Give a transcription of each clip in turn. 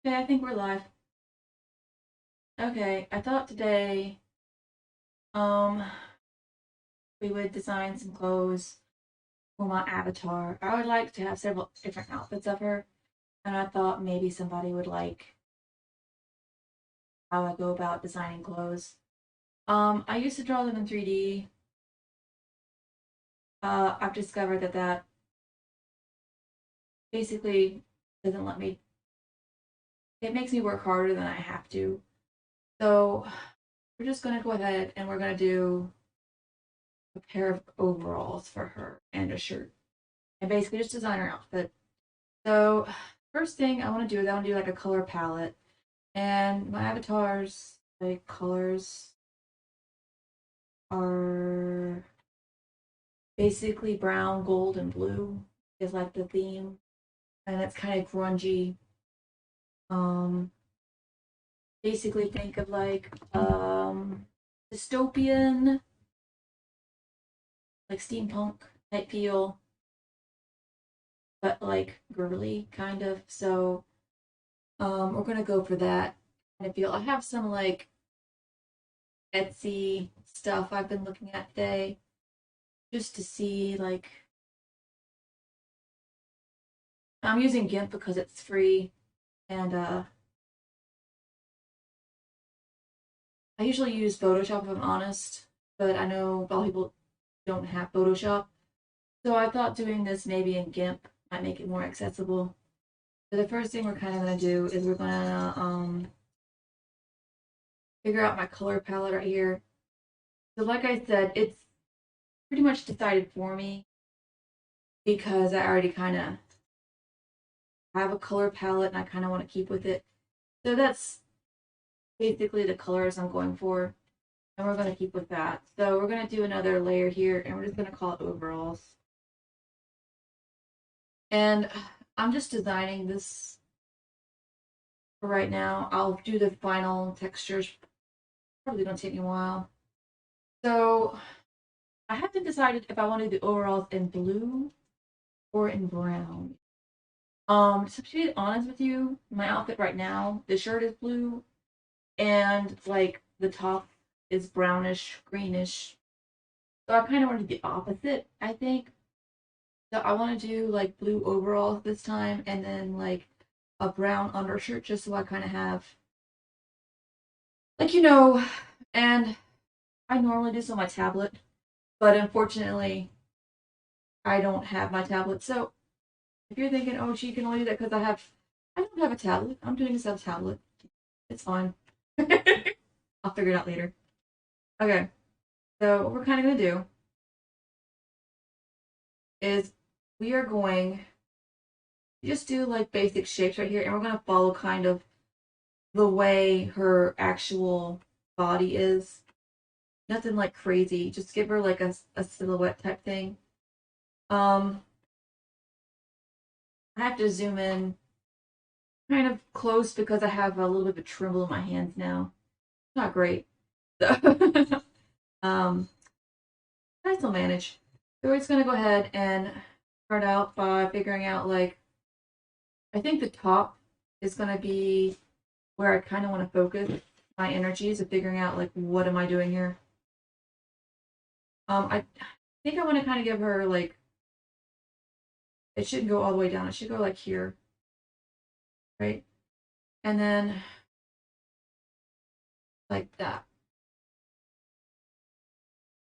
Okay, I think we're live. Okay, I thought today, um, we would design some clothes for my avatar. I would like to have several different outfits of her, and I thought maybe somebody would like how I go about designing clothes. I used to draw them in 3D. I've discovered that basically doesn't let me, it makes me work harder than I have to. So we're just gonna go ahead and we're gonna do a pair of overalls for her and a shirt. And basically just design her outfit. So first thing I want to do is I want to do like a color palette. And my avatar's like colors are basically brown, gold, and blue is like the theme. And it's kind of grungy. Um basically think of like dystopian, like steampunk type feel, but like girly kind of. So we're gonna go for that kind of feel. I have some like Etsy stuff I've been looking at today just to see like I'm using GIMP because it's free and I usually use Photoshop if I'm honest, but I know a lot of people don't have Photoshop. So I thought doing this maybe in GIMP might make it more accessible. So the first thing we're kind of gonna do is we're gonna figure out my color palette right here. So like I said, it's pretty much decided for me because I already kind of have a color palette and I kind of want to keep with it. So that's basically the colors I'm going for. And we're going to keep with that. So we're going to do another layer here and we're just going to call it overalls. And I'm just designing this for right now. I'll do the final textures. Probably going to take me a while. So I haven't decided if I want to do the overalls in blue or in brown. So to be honest with you, my outfit right now, the shirt is blue and like the top is brownish, greenish. So I kind of want to do the opposite, I think. So I want to do like blue overalls this time and then like a brown undershirt just so I kind of have like and I normally do this on my tablet, but unfortunately I don't have my tablet. So if you're thinking, oh, she can only do that because I don't have a tablet. I'm doing this on a tablet. It's fine. I'll figure it out later. Okay. So what we're kind of gonna do is we are going to just do like basic shapes right here, and we're gonna follow kind of the way her actual body is. Nothing like crazy. Just give her like a silhouette type thing. Um, I have to zoom in kind of close because I have a little bit of a tremble in my hands now. Not great. So, um, I still manage. So we're just gonna go ahead and start out by figuring out like I think the top is gonna be where I kind of want to focus my energies of figuring out like what am I doing here. I think I want to kind of give her like it shouldn't go all the way down. It should go like here, right? And then like that.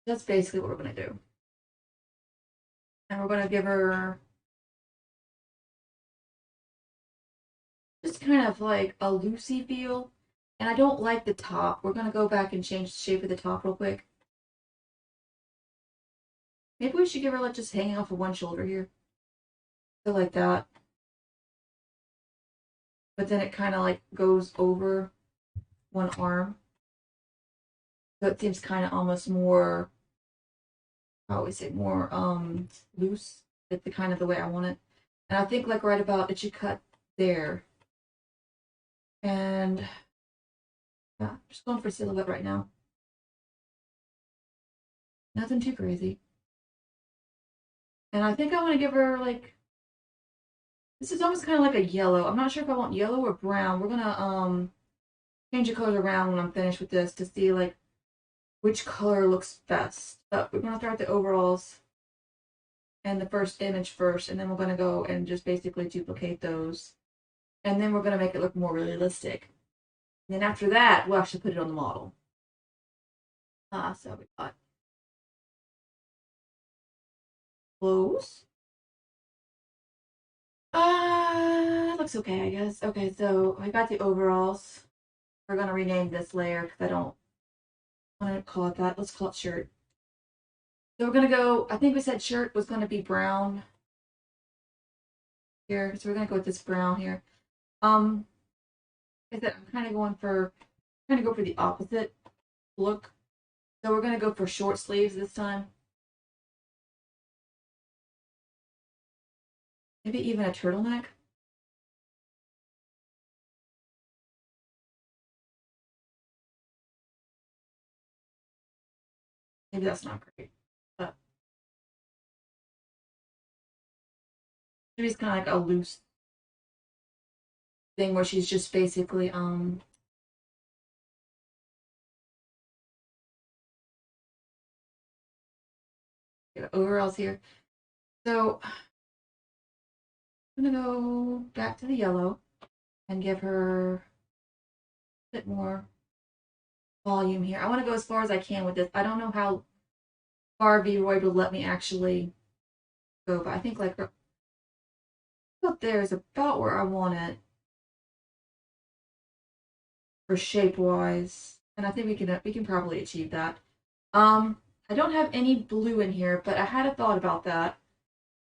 That's basically what we're gonna do. And we're gonna give her just kind of like a loosey feel. And I don't like the top. We're gonna go back and change the shape of the top real quick. Maybe we should give her like just hanging off of one shoulder here. So like that. But then it kind of like goes over one arm. So it seems kind of almost more, I always say more loose. It's the kind of the way I want it. And I think like right about it should cut there. And yeah, just going for silhouette right now. Nothing too crazy. And I think I want to give her like This is almost kind of like a yellow. I'm not sure if I want yellow or brown. We're gonna change the colors around when I'm finished with this to see like which color looks best. But we're gonna start the overalls and the first image first, and then we're gonna go and just basically duplicate those. And then we're gonna make it look more realistic. And then after that, we'll actually put it on the model. So we got clothes. Looks okay, I guess. Okay, so I got the overalls. We're gonna rename this layer because I don't want to call it that. Let's call it shirt. So we're gonna go, I think we said shirt was gonna be brown here. So we're gonna go with this brown here. Like I said, I'm kind of trying to go for the opposite look. So we're gonna go for short sleeves this time. Maybe even a turtleneck. Maybe that's not great. But maybe it's kind of like a loose thing where she's just basically overalls here. So I'm gonna go back to the yellow and give her a bit more volume here. I want to go as far as I can with this. I don't know how far Vroid will let me actually go, but I think like up there is about where I want it for shape wise, and I think we can probably achieve that. I don't have any blue in here, but I had a thought about that.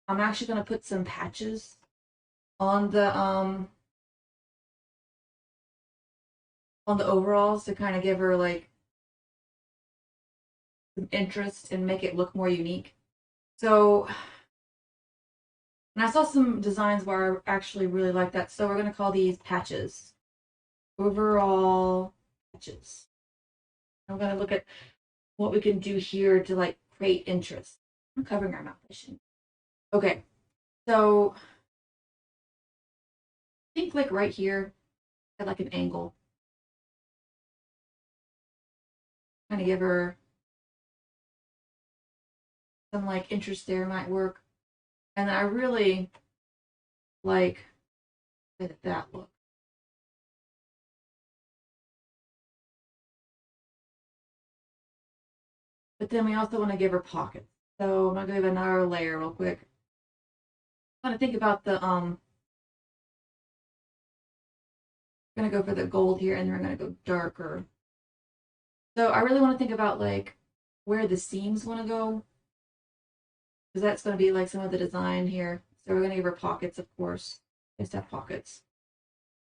I'm actually gonna put some patches on the overalls to kind of give her like some interest and make it look more unique. So, and I saw some designs where I actually really like that. So we're gonna call these patches. Overall patches. I'm gonna look at what we can do here to like create interest. I'm covering our mouth. Okay, so I think like right here at like an angle. Kind of give her some like interest there might work. And I really like that look. But then we also want to give her pockets. So I'm gonna give another layer real quick. I'm gonna think about the gonna go for the gold here and then we're gonna go darker. So I really want to think about like where the seams want to go. Because that's gonna be like some of the design here. So we're gonna give her pockets, of course. Just have pockets.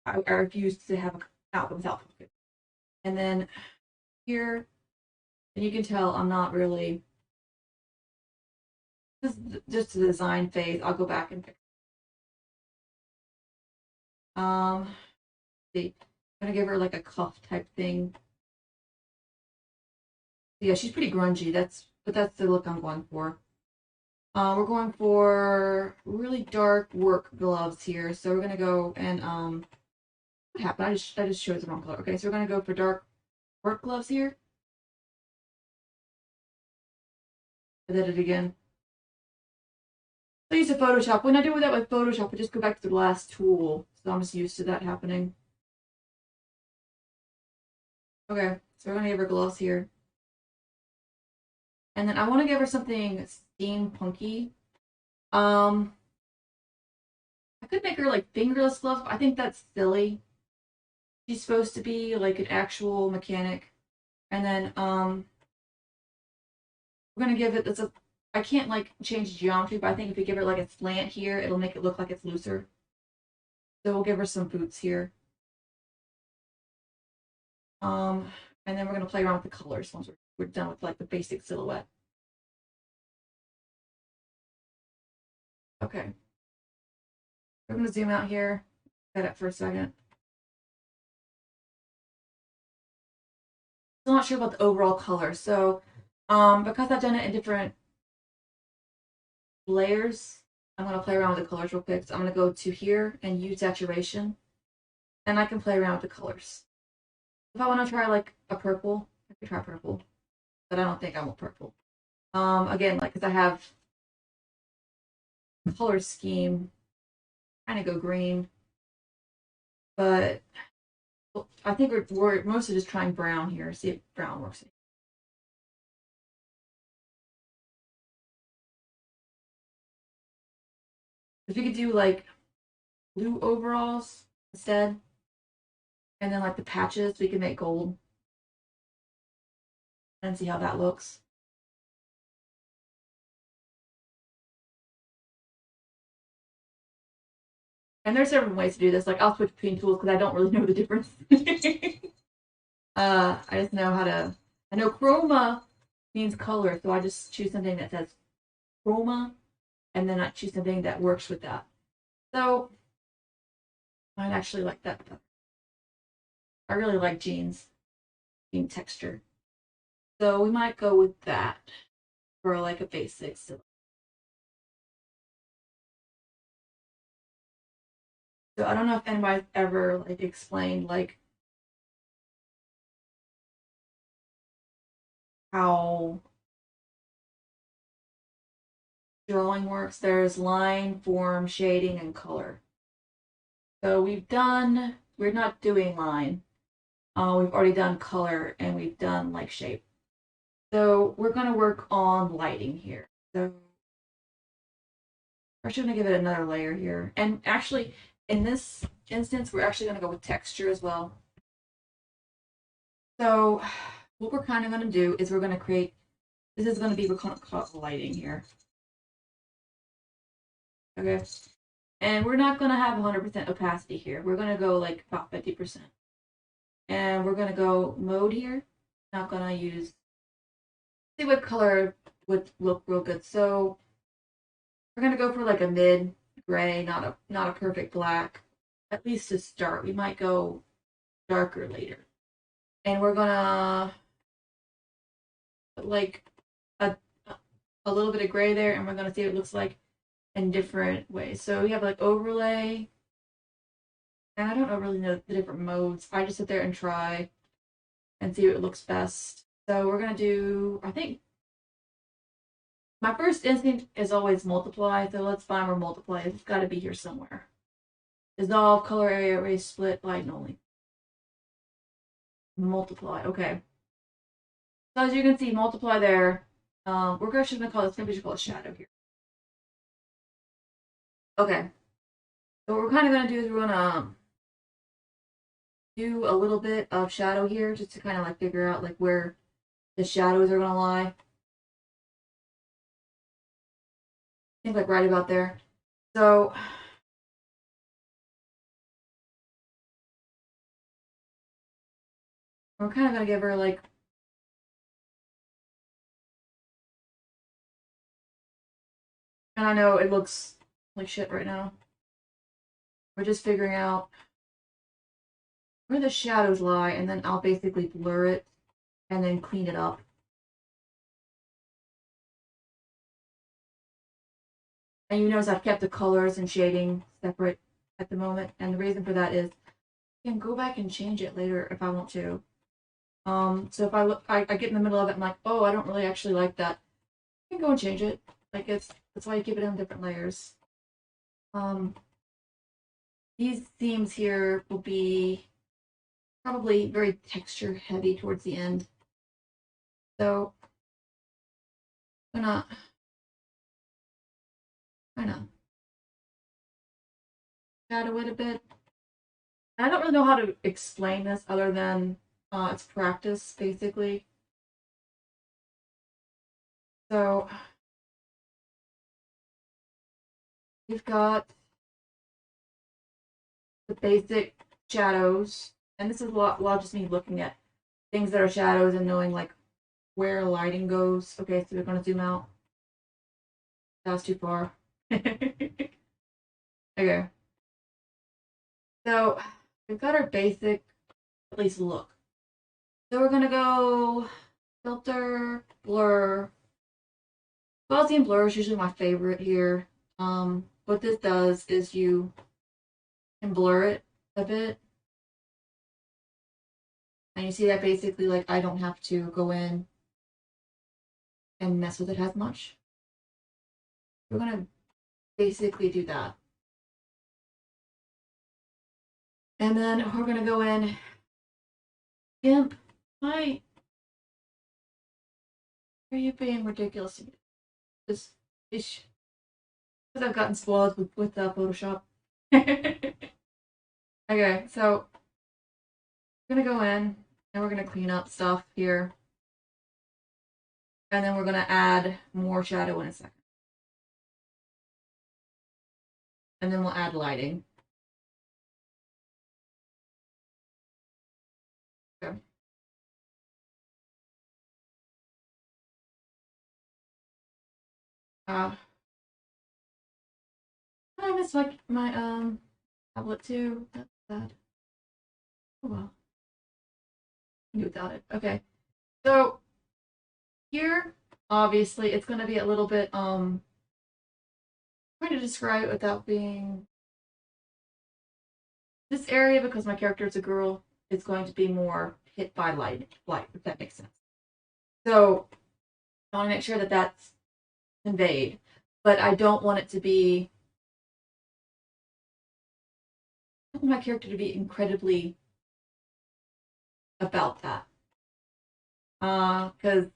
I refuse to have an outfit without pockets. And then here, and you can tell I'm not really this is just the design phase. I'll go back and pick. See, I'm gonna give her like a cuff type thing. Yeah, she's pretty grungy. That's the look I'm going for. We're going for really dark work gloves here. So we're gonna go and what happened? I just showed the wrong color. Okay, so we're gonna go for dark work gloves here. I did it again. I used to Photoshop. When I do that with Photoshop, I just go back to the last tool. So I'm just used to that happening. Okay, so we're gonna give her gloves here. And then I want to give her something steampunky. I could make her like fingerless gloves, but I think that's silly. She's supposed to be like an actual mechanic. And then we're gonna give it this a I can't like change geometry, but I think if we give her like a slant here, it'll make it look like it's looser. So we'll give her some boots here. Um, and then we're gonna play around with the colors once we're done with like the basic silhouette. Okay. We're gonna zoom out here, set it for a second. Still not sure about the overall color. So because I've done it in different layers, I'm going to play around with the colors real quick. So I'm going to go to here and use saturation. And I can play around with the colors. If I want to try like a purple, I could try purple. But I don't think I want purple. Again, like, because I have color scheme, kind of go green. But I think we're mostly just trying brown here. See if brown works. If you could do like blue overalls instead, and then like the patches, we can make gold and see how that looks. And there's several ways to do this. Like I'll switch between tools because I don't really know the difference. I just know how to. I know chroma means color, so I just choose something that says chroma, and then I choose something that works with that. So I actually like that. I really like jean texture. So we might go with that for like a basic. So I don't know if anybody's ever like explained like how drawing works. There's line, form, shading, and color. So we're not doing line. We've already done color and we've done like shape. So we're going to work on lighting here. So we're actually going to give it another layer here. And actually, in this instance, we're actually going to go with texture as well. So what we're kind of going to do is we're going to create, this is going to be, we're going to call lighting here. Okay. And we're not going to have 100% opacity here. We're going to go like about 50%. And we're going to go mode here. Not going to use, see what color would look real good. So we're going to go for like a mid gray, not a perfect black. At least to start. We might go darker later. And we're going to put like a little bit of gray there, and we're going to see what it looks like in different ways. So we have like overlay, and I don't really know the different modes. I just sit there and try and see what looks best. So we're going to do, I think, my first instinct is always multiply, so let's find where multiply is. It's got to be here somewhere. Dissolve, color area, erase, split, light only. Multiply, okay. So as you can see, multiply there. We're actually going to call this, maybe we should call it shadow here. Okay. So what we're kind of going to do is we're going to do a little bit of shadow here just to kind of like figure out like where the shadows are going to lie. I think like right about there. So we're kind of going to give her like, and I know it looks like shit right now. We're just figuring out where the shadows lie, and then I'll basically blur it and then clean it up. And you notice I've kept the colors and shading separate at the moment, and the reason for that is I can go back and change it later if I want to. So if I look, I get in the middle of it, I'm like, oh, I don't really actually like that. I can go and change it. Like that's why you keep it in different layers. These themes here will be probably very texture heavy towards the end. So I'm gonna kind of shadow it a bit. I don't really know how to explain this other than it's practice, basically. So we've got the basic shadows, and this is a lot just me looking at things that are shadows and knowing like where lighting goes. Okay, so we're gonna zoom out. That was too far. Okay. So we've got our basic, at least look. So we're gonna go filter, blur. Gaussian blur is usually my favorite here. What this does is you can blur it a bit. And you see that basically, like, I don't have to go in and mess with it as much. We're gonna basically do that. And then we're gonna go in, gimp, hi, are you being ridiculous? Just, because I've gotten spoiled with Photoshop. Okay, so we're gonna go in and we're gonna clean up stuff here. And then we're gonna add more shadow in a second. And then we'll add lighting. Okay. I miss my tablet too. That's sad. Oh well. I can do without it. Okay. So here, obviously, it's gonna be a little bit trying to describe it without being this area because my character is a girl, it's going to be more hit by light, if that makes sense. So I want to make sure that that's conveyed, but I don't want it to be. I want my character to be incredibly about that, because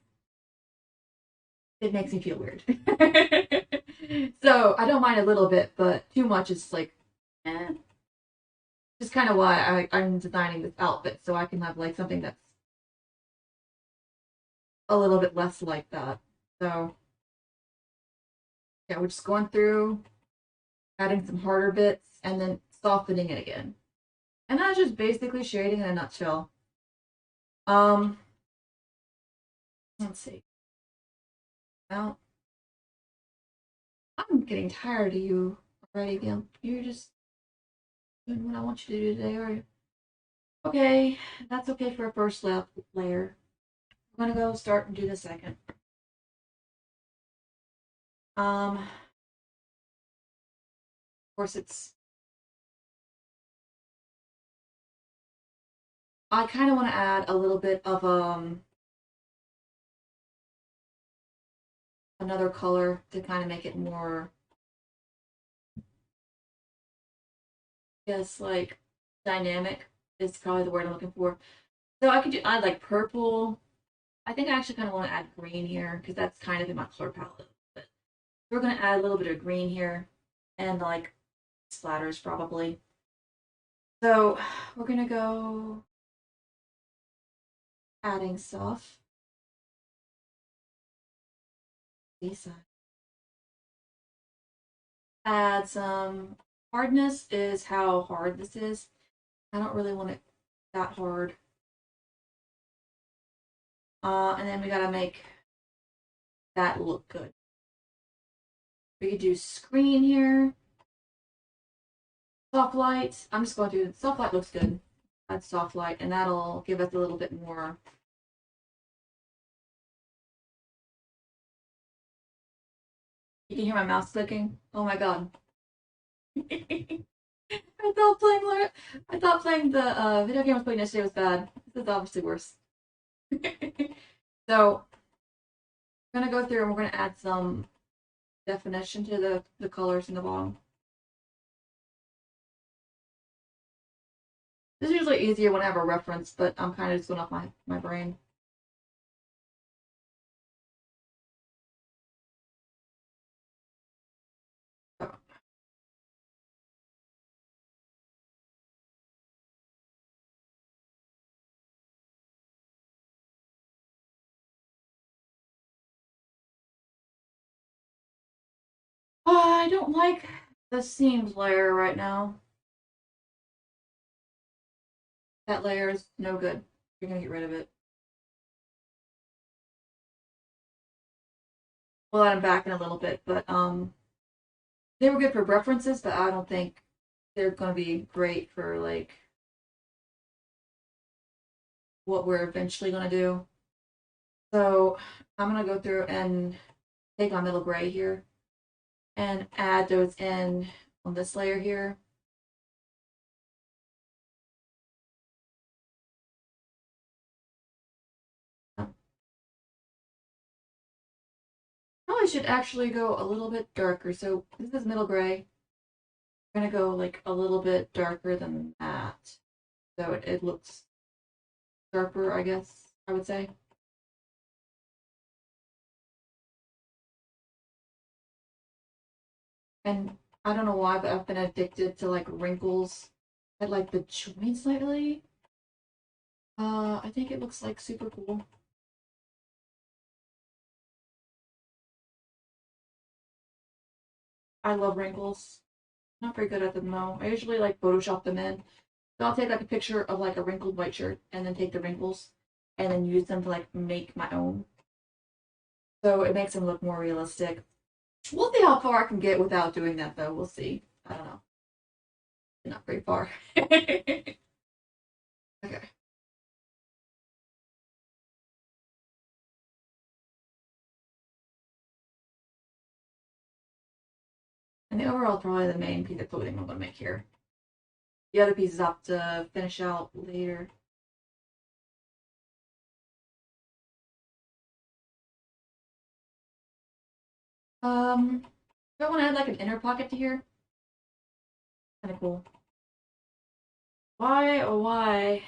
it makes me feel weird. So I don't mind a little bit, but too much is like, eh. Just kind of why I'm designing this outfit so I can have like something that's a little bit less like that. So yeah, we're just going through, adding some harder bits, and then softening it again. And that's just basically shading in a nutshell. Um, let's see. Well, I'm getting tired of you already, Gimp. You're just doing what I want you to do today, are you? Okay, that's okay for a first layer. I'm gonna go start and do the second. Of course, I kind of want to add a little bit of another color to kind of make it more, yes, like dynamic is probably the word I'm looking for. So I could add like purple. I think I actually kind of want to add green here because that's kind of in my color palette. But we're gonna add a little bit of green here and like splatters probably. So we're gonna go adding stuff. Lisa. Add some hardness is how hard this is. I don't really want it that hard. And then we gotta make that look good. We could do screen here. Soft light. I'm just going to soft light looks good. Add soft light, and that'll give us a little bit more. You can hear my mouse clicking. Oh my god. I thought playing the video game I was playing yesterday was bad. This is obviously worse. So I'm gonna go through and we're gonna add some definition to the colors in the bottom. This is usually easier when I have a reference, but I'm kind of just going off my brain. So. I don't like the seams layer right now. That layer is no good. You're gonna get rid of it. We'll add them back in a little bit, but they were good for references, but I don't think they're gonna be great for like what we're eventually gonna do. So I'm gonna go through and take my middle gray here and add those in on this layer here. Probably should actually go a little bit darker. So this is middle gray. I'm gonna go like a little bit darker than that. So it looks sharper, I guess I would say. And I don't know why, but I've been addicted to like wrinkles at like the joints lately. I think it looks like super cool. I love wrinkles. Not very good at them though. I usually like Photoshop them in. So I'll take like a picture of like a wrinkled white shirt and then take the wrinkles and then use them to like make my own. So it makes them look more realistic. We'll see how far I can get without doing that though. We'll see. I don't know. Not very far. Okay. And the overall is probably the main piece of clothing I'm gonna make here. The other pieces I have to finish out later. Do I want to add like an inner pocket to here? Kind of cool. Why, oh why,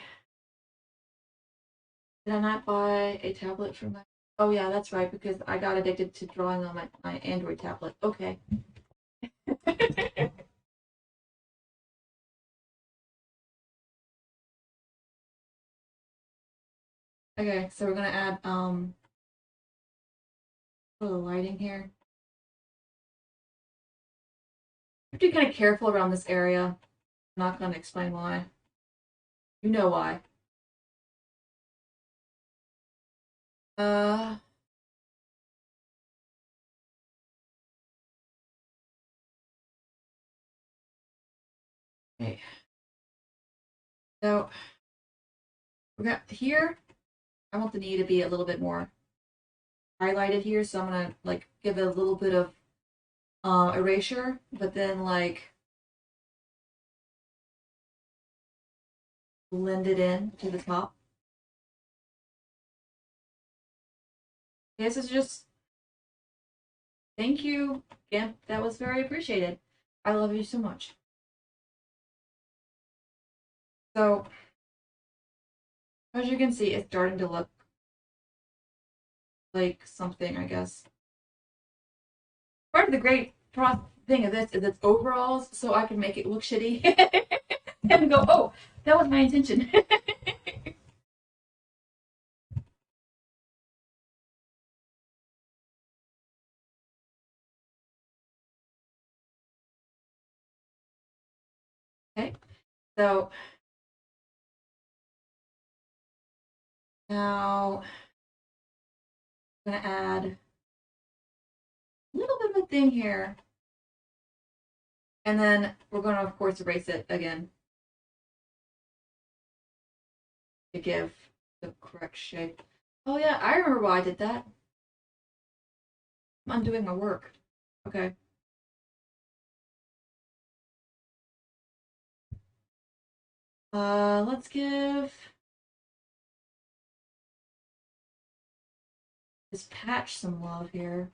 did I not buy a tablet for my... Oh yeah, that's right, because I got addicted to drawing on my Android tablet. Okay. Okay, so we're gonna add a little lighting here. I have to be kind of careful around this area. I'm not gonna explain why. You know why. Uh, okay. So we got here. I want the knee to be a little bit more highlighted here, so I'm gonna like give it a little bit of erasure, but then like blend it in to the top. This is just thank you, Gimp. That was very appreciated. I love you so much. So as you can see, it's starting to look like something, I guess. Part of the great thing of this is it's overalls, so I can make it look shitty and go, oh, that was my intention. Okay, so now I'm gonna add a little bit of a thing here, and then we're gonna, of course, erase it again to give the correct shape. Oh yeah, I remember why I did that. I'm undoing my work. Okay. Let's give this patch some love here.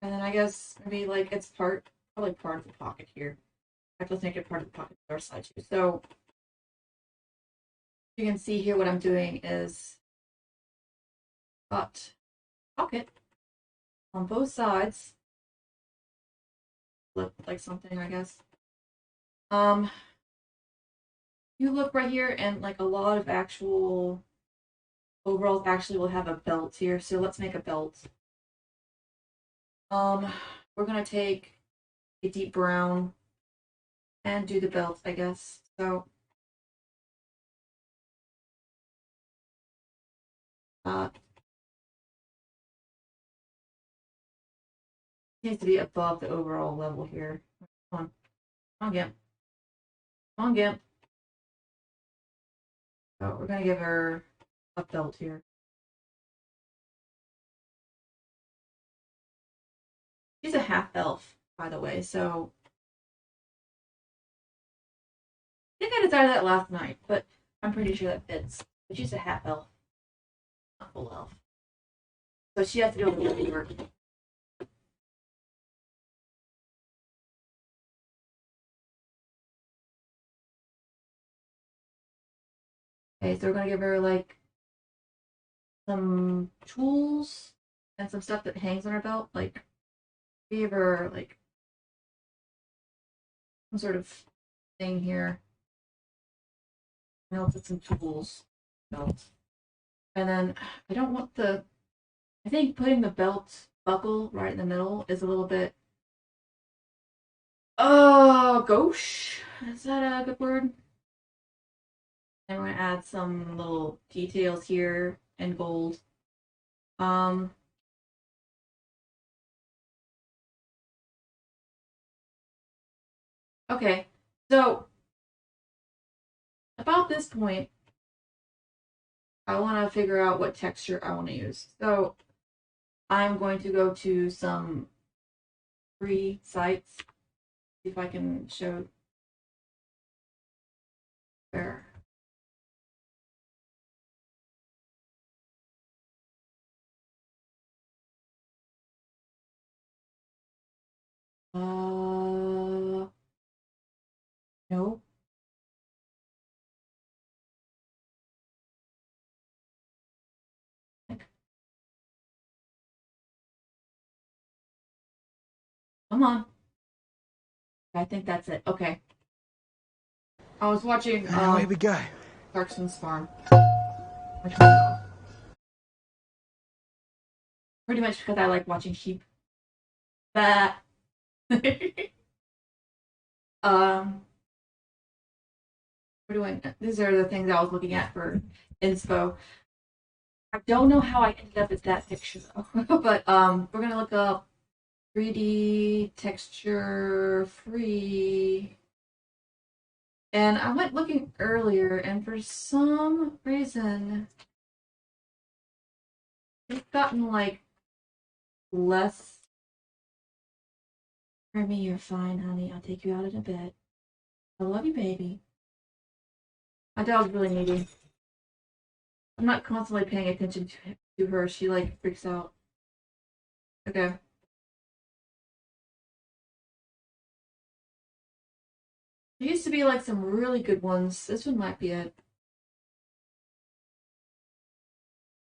And then I guess maybe like it's probably part of the pocket here. I have to make it part of the pocket on our side too. So you can see here what I'm doing is got pocket on both sides. Look like something, I guess. Um, you look right here, and like a lot of actual overalls actually will have a belt here. So let's make a belt. We're gonna take a deep brown and do the belt, I guess. So uh, it needs to be above the overall level here. Come on, come on, Gimp. Come on, Gimp. So we're gonna give her a belt here. She's a half elf, by the way, so I think I decided that last night, but I'm pretty sure that fits. But she's a half elf, not full elf. So she has to do a little bit of work. Okay, so we're gonna give her like some tools and some stuff that hangs on her belt. Like give her like some sort of thing here. And I'll put some tools belt. And then I don't want the I think putting the belt buckle right in the middle is a little bit gauche. Is that a good word? And we're gonna add some little details here in gold. Um okay. So about this point, I want to figure out what texture I want to use. So I'm going to go to some free sites, see if I can show there. No. Come on. I think that's it. Okay. I was watching Away we go. Clarkson's Farm. Pretty much because I like watching sheep. But we're doing these are the things I was looking at for inspo. I don't know how I ended up at that picture though. But we're gonna look up 3D texture free. And I went looking earlier, and for some reason, it's gotten like less. For me, you're fine, honey. I'll take you out in a bit. I love you, baby. My dog's really needy. I'm not constantly paying attention to her. She like freaks out. Okay. There used to be like some really good ones. This one might be it.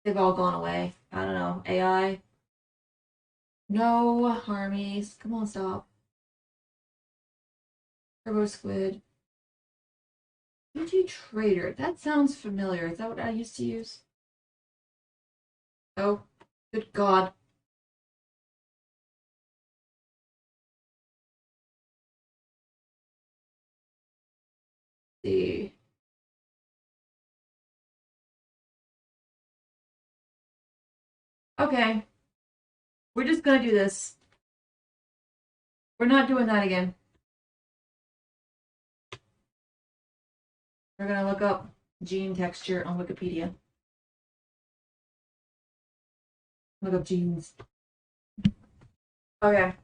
They've all gone away. I don't know. AI. No harmies. Come on, stop. Turbo Squid. PG Trader. That sounds familiar. Is that what I used to use? Oh, good God. Let's see. Okay. We're just gonna do this. We're not doing that again. We're gonna look up gene texture on Wikipedia. Look up genes. Okay.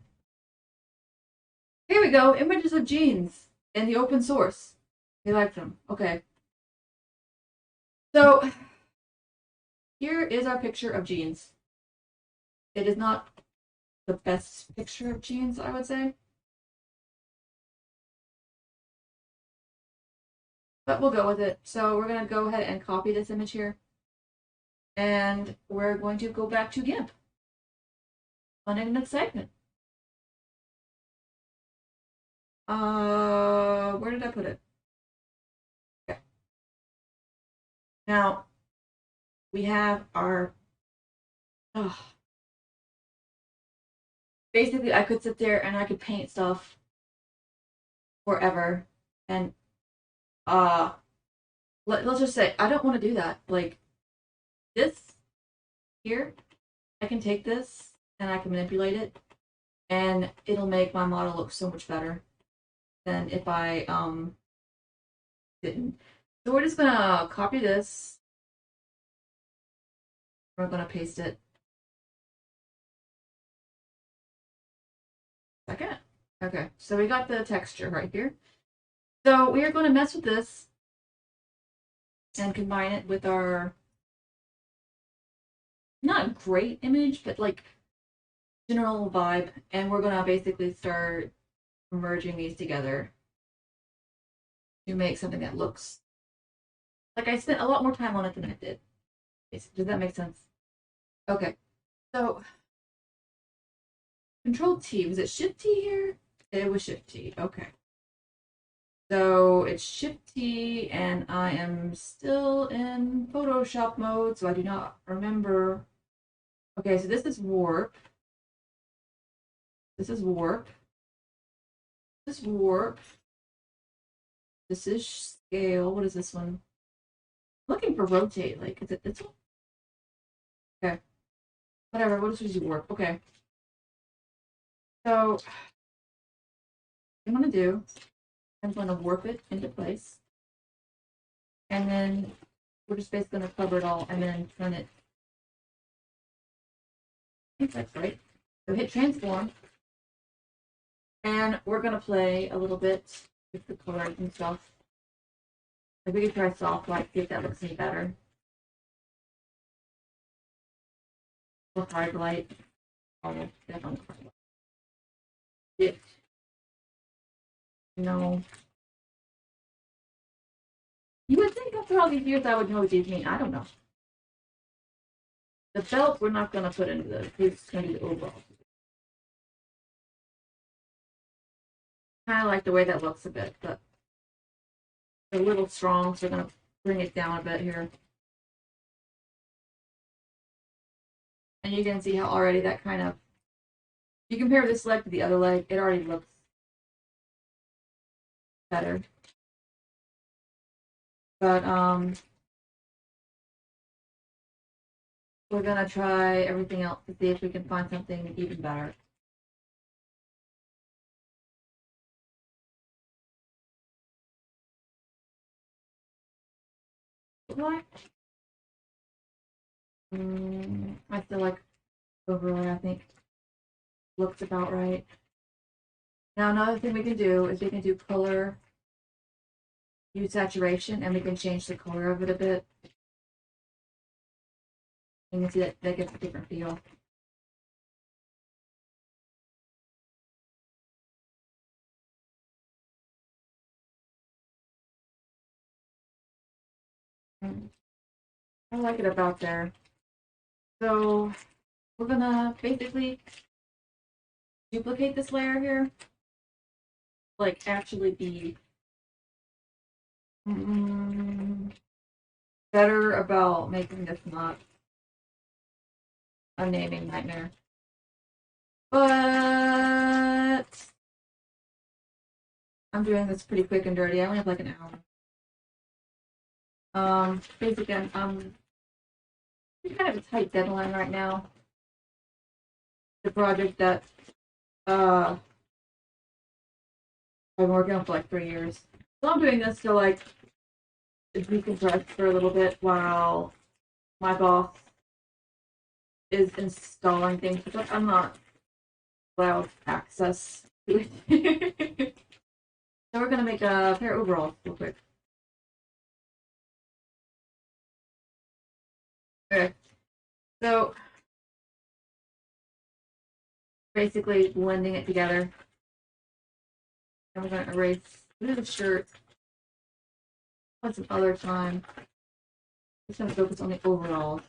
Here we go. Images of genes in the open source. We like them. Okay. So here is our picture of genes. It is not the best picture of genes, I would say. But we'll go with it. So we're going to go ahead and copy this image here. And we're going to go back to GIMP. Fun and excitement. Where did I put it? Okay. Now, we have our... basically, I could sit there and I could paint stuff forever. And let's just say, I don't want to do that. Like, this here, I can take this and I can manipulate it, and it'll make my model look so much better than if I didn't. So we're just gonna copy this. We're gonna paste it. Second. Okay, so we got the texture right here. So we are going to mess with this and combine it with our not great image, but like general vibe. And we're going to basically start merging these together to make something that looks like I spent a lot more time on it than I did. Does that make sense? Okay, so Control T. Was it Shift T here? It was Shift T. Okay. So it's Shift T, and I am still in Photoshop mode, so I do not remember. Okay, so this is warp. This is warp. This is warp. This is scale. What is this one? I'm looking for rotate. Like, is it this one? Okay. Whatever. What is warp? Okay. So, what I'm going to do, I'm going to warp it into place. And then we're just basically going to cover it all and then turn it. I think that's right. So hit transform. And we're going to play a little bit with the colors and stuff. Like we could try soft light, see if that looks any better. Or hard light. Oh, definitely hard light. Yeah. No. You would think after all these years I would know what these mean. I don't know. The belt we're not going to put into the, it's going to be the overall. Kind of like the way that looks a bit, but a little strong, so we're going to bring it down a bit here. And you can see how already that kind of, you compare this leg to the other leg, it already looks better. But we're gonna try everything else to see if we can find something even better. What? I feel like overall, I think looks about right. Now another thing we can do is we can do color, use saturation, and we can change the color of it a bit. You can see that that gets a different feel. I like it about there. So we're gonna basically duplicate this layer here. Like actually be better about making this not a naming nightmare. But I'm doing this pretty quick and dirty. I only have like an hour. Basically, I'm kind of a tight deadline right now. The project that I've been working on for like 3 years. So I'm doing this to like decompress for a little bit while my boss is installing things because I'm not allowed access to it. So we're gonna make a pair of overalls real quick. Okay. So basically blending it together. And we're gonna erase the shirt. Once some other time. Just gonna focus on the overalls.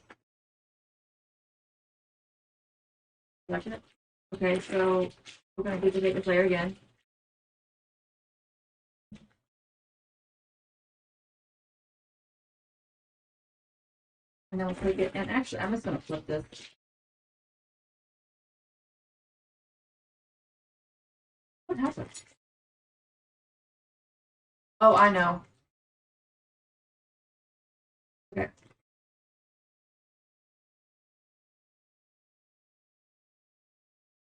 Select it. Okay, so we're gonna duplicate this layer again. And then we'll take it, and actually I'm just gonna flip this. What happened? Oh, I know. Okay.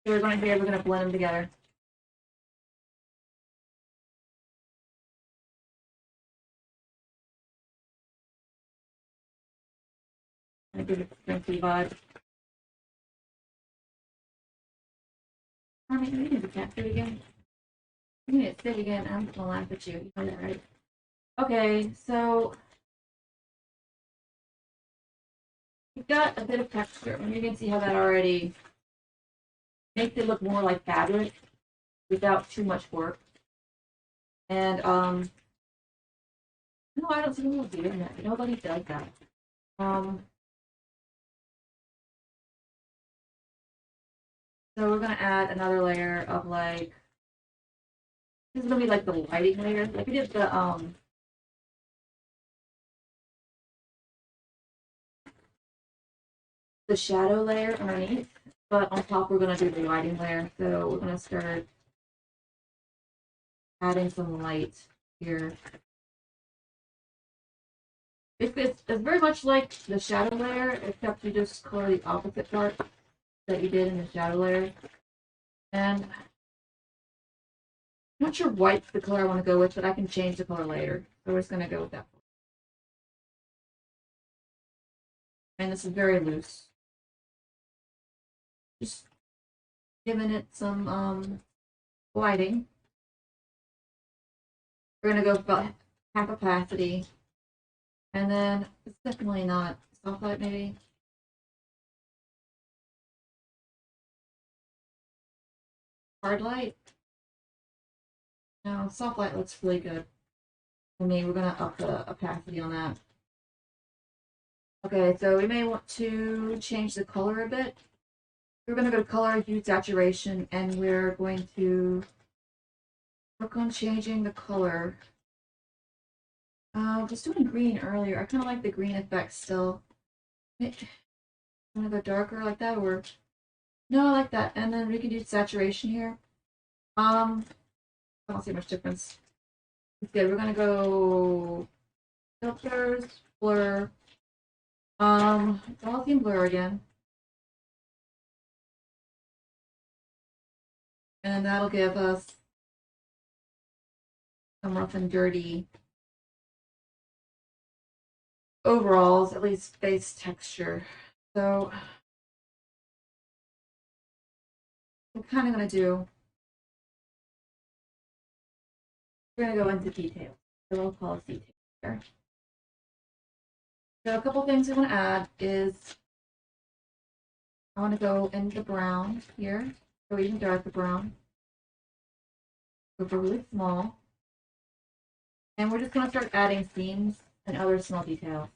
So we're going here, we're gonna blend them together. And give it the fancy vibe. I mean, you need to fit again. You need to fit again. I'm gonna laugh at you. You know that, right? Okay, so we've got a bit of texture. And you can see how that already makes it look more like fabric without too much work. And no, I don't see anyone doing that. Nobody does that. So we're gonna add another layer of like, this is gonna be like the lighting layer. Like we did the shadow layer underneath, but on top we're gonna do the lighting layer. So we're gonna start adding some light here. It's very much like the shadow layer, except you just color the opposite part that you did in the shadow layer. And I'm not sure white's the color I want to go with, but I can change the color later. So we're just going to go with that. And this is very loose. Just giving it some lighting. We're going to go about half opacity. And then it's definitely not soft light, maybe. Hard light. No, soft light looks really good. I mean, we're going to up the opacity on that. Okay, so we may want to change the color a bit. We're going to go to color, hue, saturation, and we're going to work on changing the color. Just doing green earlier. I kind of like the green effect still. I'm going to go darker like that, or no, I like that. And then we can do saturation here. I don't see much difference. It's good. We're going to go filters, blur. Gaussian blur again. And that'll give us some rough and dirty overalls, at least base texture. So I'm kind of going to do, we're going to go into detail. So we'll call it detail here. So a couple things we want to add is I want to go in the brown here, go even darker brown. Go for really small. And we're just going to start adding seams and other small details.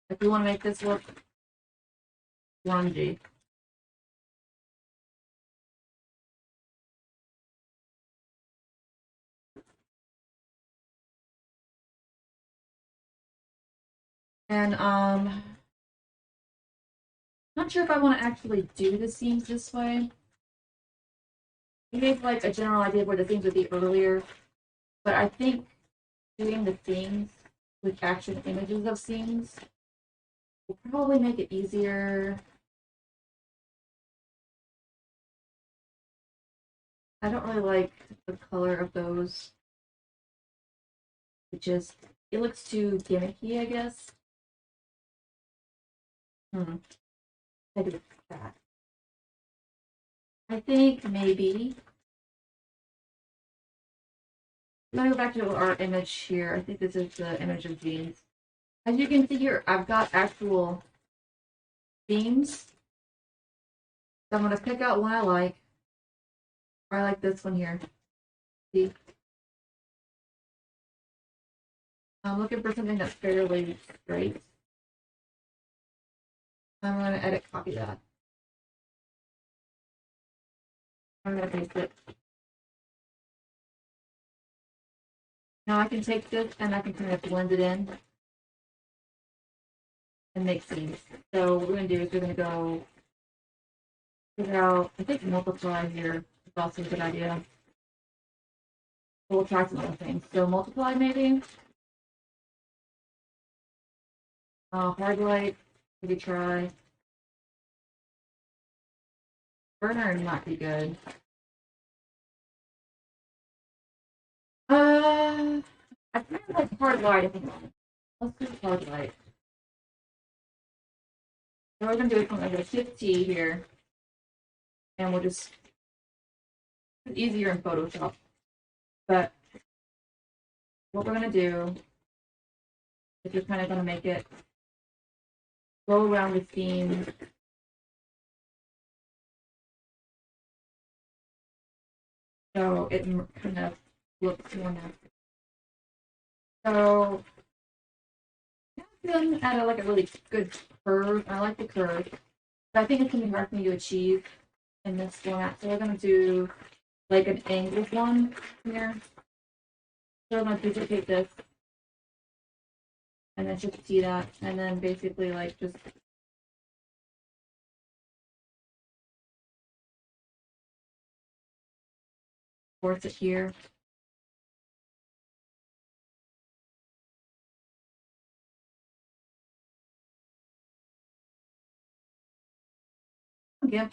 If we want to make this look grungy. And not sure if I want to actually do the seams this way. We gave like a general idea of where the seams would be earlier, but I think doing the seams with actual images of seams will probably make it easier. I don't really like the color of those. It looks too gimmicky, I guess. I do that. I think maybe. I'm gonna go back to our image here. I think this is the image of jeans. As you can see here, I've got actual themes. So I'm gonna pick out one I like. I like this one here. See? I'm looking for something that's fairly straight. I'm gonna edit copy that. I'm gonna paste it. Now I can take this and I can kind of blend it in and make seams. So what we're gonna do is we're gonna go figure out, I think multiply here is also a good idea. We'll try some other things. So multiply maybe. Highlight. Maybe try. Burner might be good. I kind of like hard light, I think. Let's do hard light. So we're gonna do it from like a Shift T here. And we'll just, it's easier in Photoshop. But what we're gonna do is we're kind of gonna make it go around the theme. So it kind of looks more natural. So then add like a really good curve. I like the curve, but I think it's gonna be hard for me to achieve in this format. So we're gonna do like an angled one here. So I'm gonna duplicate this and then just see that, and then basically like just force it here. Yeah.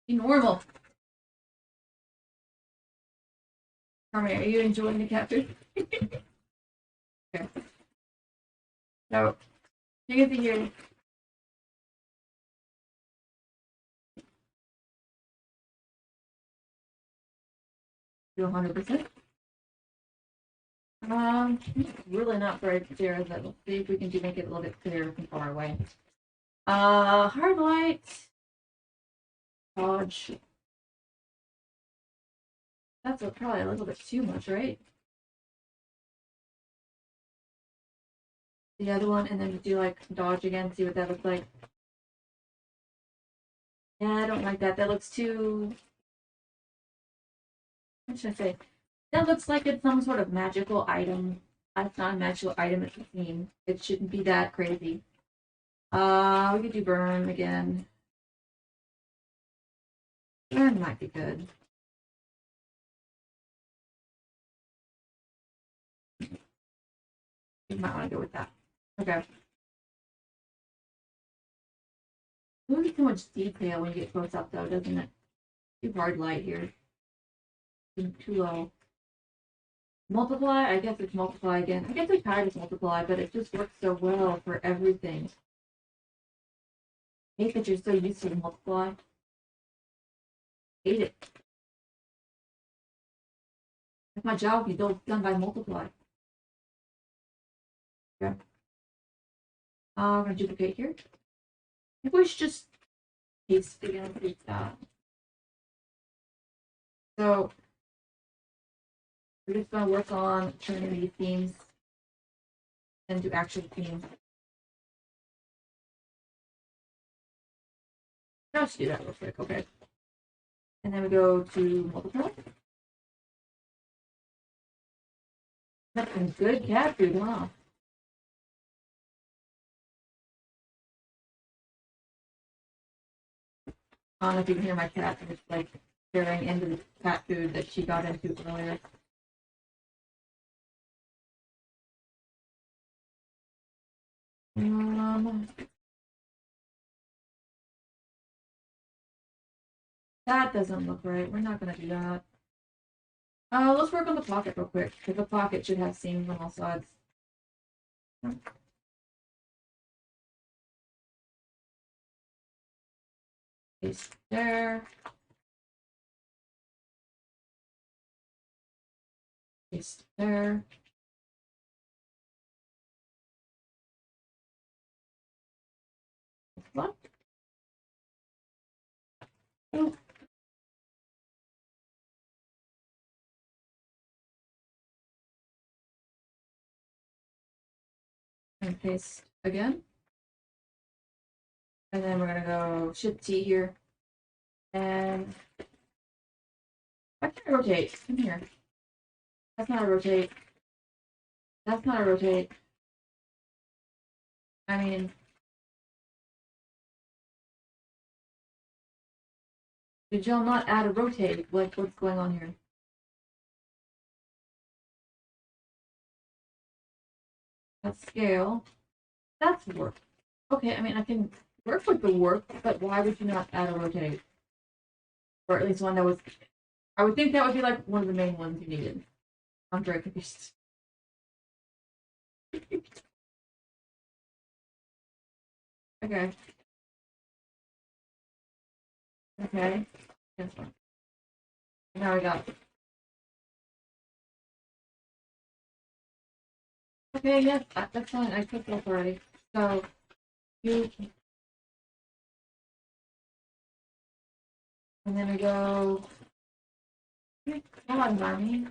Be normal. Carmen, are you enjoying the cat food? Okay. So you can see here. Do 100%. Really not very clear. Let's see if we can make it a little bit clearer from far away. Hard light. Dodge. That's probably a little bit too much, right? The other one, and then do like dodge again, see what that looks like. Yeah, I don't like that. That looks too. What should I say? That looks like it's some sort of magical item. It's not a magical item, it's a theme. It shouldn't be that crazy. We could do burn again. Burn might be good. You might want to go with that. Okay. Loses too much detail when you get close up, though, doesn't it? Too hard light here. Too low. Multiply? I guess it's multiply again. I guess we tried with multiply, but it just works so well for everything. I hate that you're so used to the multiply. Hate it. If my job would be done by multiply. Okay. I'm gonna duplicate here. I think we should just paste again, paste that. So we're just gonna work on turning these themes into actual themes. Just do that real quick, okay? And then we go to multiply. That's some good cat food, huh? I don't know if you can hear my cat just like staring into the cat food that she got into earlier. That doesn't look right. We're not gonna do that. Let's work on the pocket real quick, because the pocket should have seams on all sides. Paste there. Paste there. What? Oh. And paste again. And then we're gonna go Shift T here. And why can't I rotate? Come here. That's not a rotate. That's not a rotate. I mean, did y'all not add a rotate? Like, what's going on here? That's scale. That's work. Okay, I mean, I can work with the work, but why would you not add a rotate? Or at least one that was, I would think that would be like one of the main ones you needed. I'm very confused. Okay. Okay. That's fine. Now we got. Okay, yes, that's fine. I took that already. So you, and then we go. Come on, Marmy.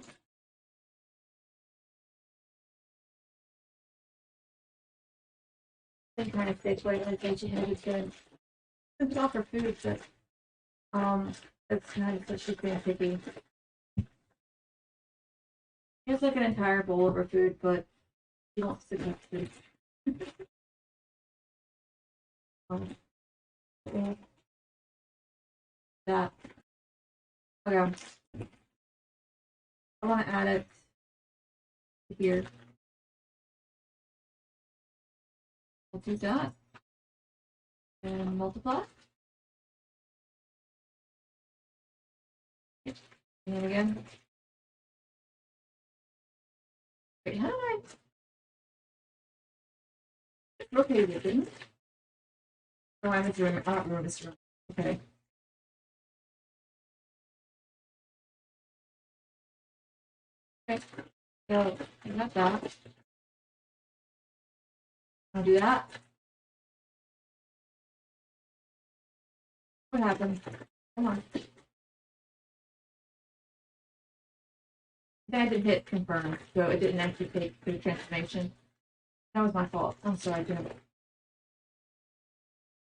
I'm trying to stay away like that. She had it good. It's all for food, but it's nice that she's being picky. He has like an entire bowl of her food, but she wants to eat food. Um, that. Okay. I want to add it here. We'll do that. And multiply. And then again. Wait, how did I rotate it, didn't it? Oh, I have to remember. I don't remember this room. Okay. Okay. So I got that. I'll do that. What happened? Come on. Then I did hit confirm, so it didn't actually take the transformation. That was my fault. I'm sorry, Jim.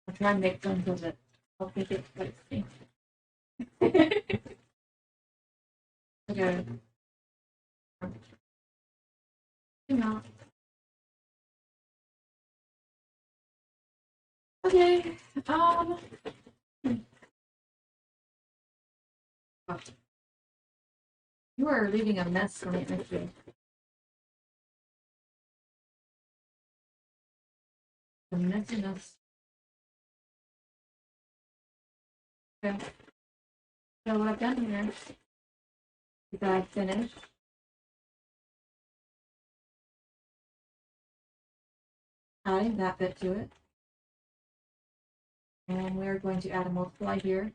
I'll try and make sense of it. I'll make it quite see. Okay. No. Okay. Oh, you are leaving a mess for me, aren't you? A messiness. Okay. So what I've done here is I finished adding that bit to it. And we're going to add a multiply here.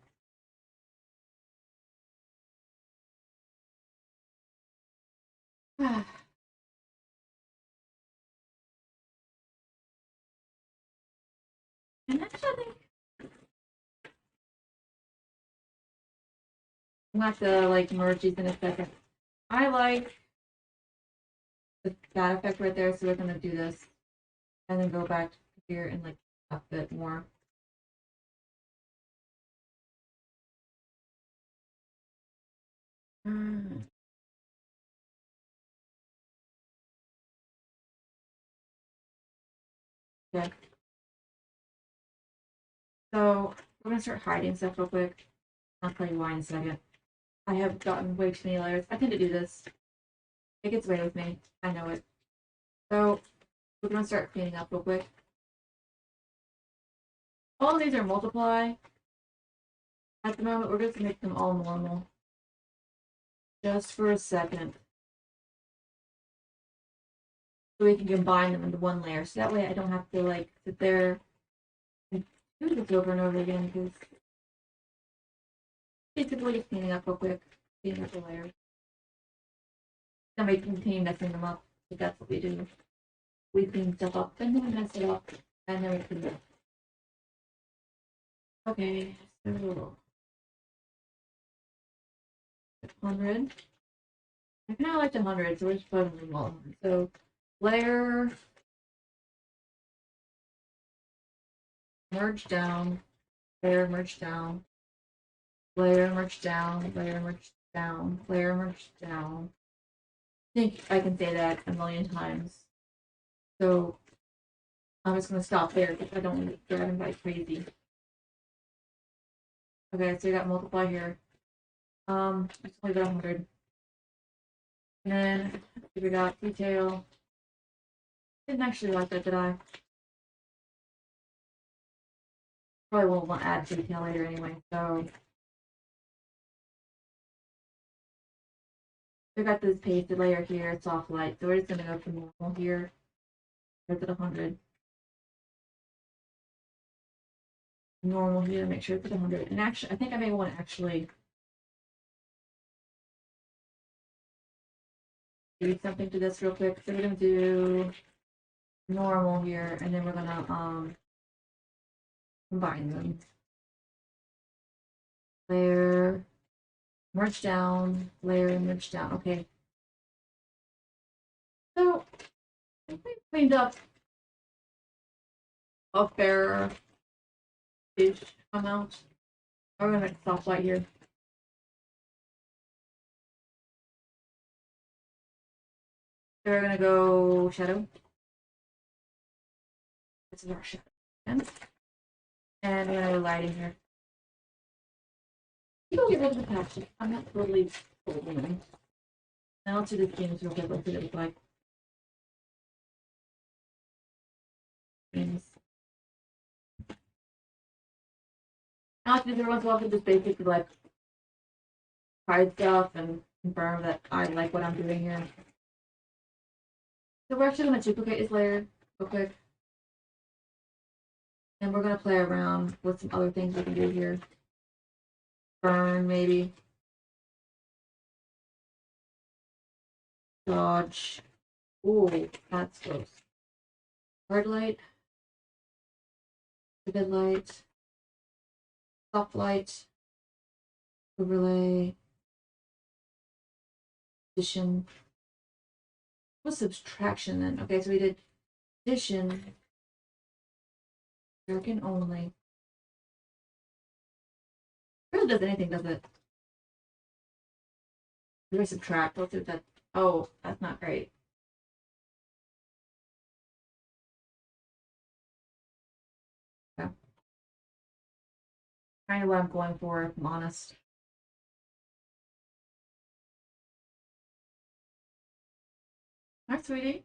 And actually, I'm gonna have to like merge these in a second. I like that effect right there, so we're gonna do this and then go back here and like a bit more. Okay. So we're gonna start hiding stuff real quick. I'll tell you why in a second. I have gotten way too many layers. I tend to do this. It gets away with me. I know it. So we're gonna start cleaning up real quick. All of these are multiply. At the moment, we're going to make them all normal. Just for a second. So we can combine them into one layer. So that way I don't have to like sit there and do this over and over again because basically just cleaning up real quick, cleaning up the layers. Then we continue messing them up. If that's what we do. We clean stuff up, and then we mess it up, and then we clean it up. Okay, so 100. I kind of like 100, so we're just putting them all. So layer, merge down, layer, merge down, layer, merge down, layer, merge down, layer, merge down. I think I can say that a million times. So I'm just gonna stop there because I don't want to get dragged by crazy. Okay, so we got multiply here. Let's leave it 100. And then we got detail. Didn't actually like that, did I? probably won't want to add detail later anyway. So we got this pasted layer here, soft light. So we're just gonna go for normal here. Go to 100. Normal here, make sure it's at 100. And actually, I think I may want to actually do something to this real quick. So we're gonna do normal here, and then we're gonna combine them. Layer, merge down, layer, merge down. Okay. So I think we cleaned up a fair-ish amount. We're gonna make a soft light here. So we're gonna go shadow. This is our shadow. And we're gonna go lighting here. You don't get rid of the patch. I'm not totally holding. Now let's do the things real quick. Let's see what it looks like. Things. I like to do every once in a while to just basically like hide stuff and confirm that I like what I'm doing here. So we're actually going to duplicate this layer real quick. And we're going to play around with some other things we can do here. Burn, maybe. Dodge. Ooh, that's close. Hard light. Vivid light. Soft light. Overlay. Addition. What's subtraction then? Okay, so we did addition. American only. It really does anything, does it? We're gonna subtract. Let's see what that. Oh, that's not great. Yeah. Kind of what I'm going for, if I'm honest. Hi, sweetie.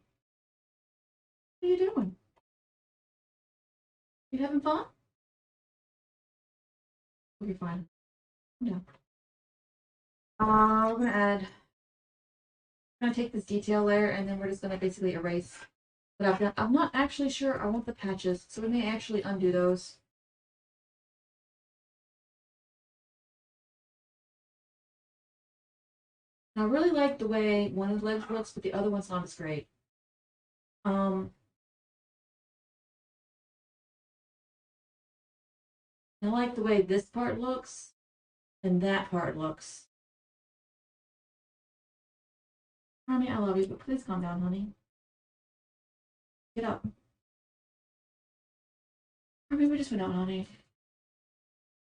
What are you doing? You having fun? Okay, fine. Yeah. We're gonna add. I'm gonna take this detail layer, and then we're just gonna basically erase what I've done. I'm not actually sure I want the patches, so we may actually undo those. I really like the way one of the legs looks, but the other one's not as great. I like the way this part looks and that part looks. Honey, I love you, but please calm down, honey. Get up. I mean, we just went out, honey.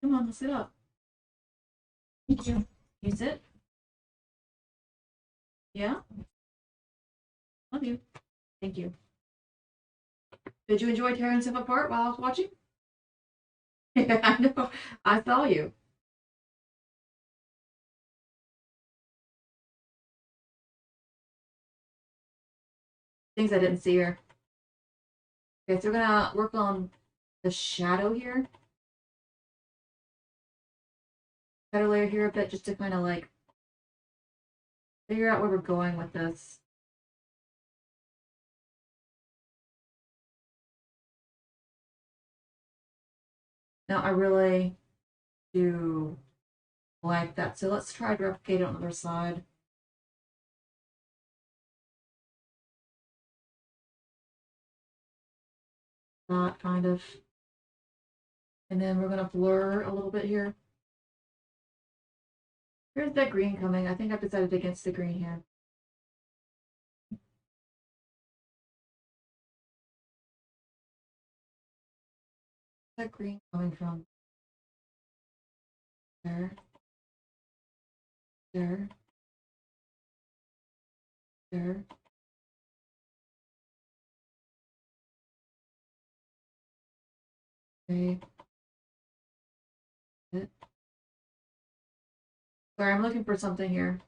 Come on, let's sit up. Thank you. You sit? Yeah? Love you. Thank you. Did you enjoy tearing stuff apart while I was watching? I know. I saw you. Things I didn't see here. Okay, so we're gonna work on the shadow here. Shadow layer here a bit just to kind of like figure out where we're going with this. Now I really do like that. So let's try to replicate it on the other side. That kind of. And then we're going to blur a little bit here. Here's that green coming. I think I've decided against the green here. Where's that green coming from? There. There. There. Okay. Sorry, I'm looking for something here.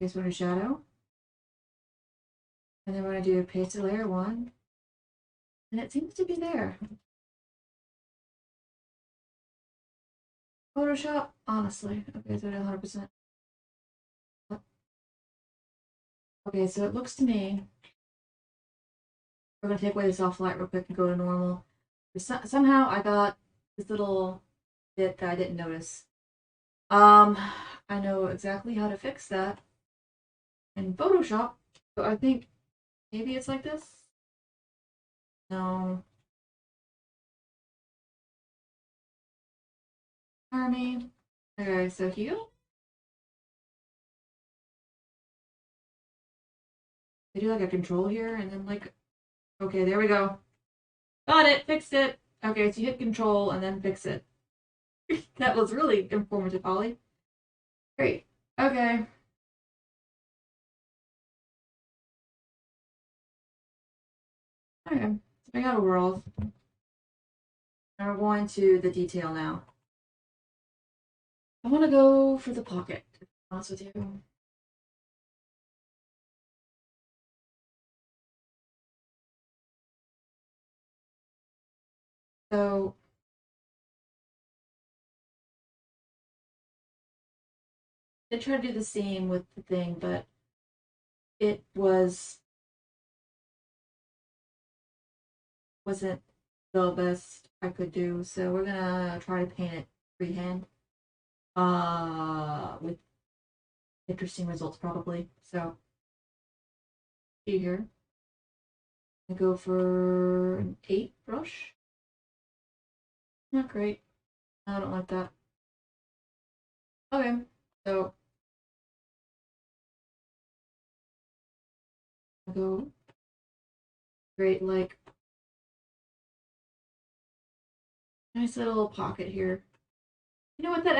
Guess what a shadow? And then we're going to do paste layer 1. And it seems to be there. Photoshop, honestly. Okay, so 100%. Okay, so it looks to me, we're going to take away the soft light real quick and go to normal. Somehow I got this little bit that I didn't notice. I know exactly how to fix that in Photoshop. So I think maybe it's like this. No. Army. Okay, so here. They do like a control here and then like, okay, there we go. Got it, fixed it. Okay, so you hit control and then fix it. That was really informative, Ollie. Great. Okay. Okay. So we got a world. And we're going to the detail now. I want to go for the pocket, to be honest with you. So they tried to do the same with the thing, but it wasn't the best I could do. So we're gonna try to paint it freehand. With interesting results probably. So see here. I go for an 8 brush. Not great. I don't like that. Okay, so I go great, like nice little pocket here. You know what? That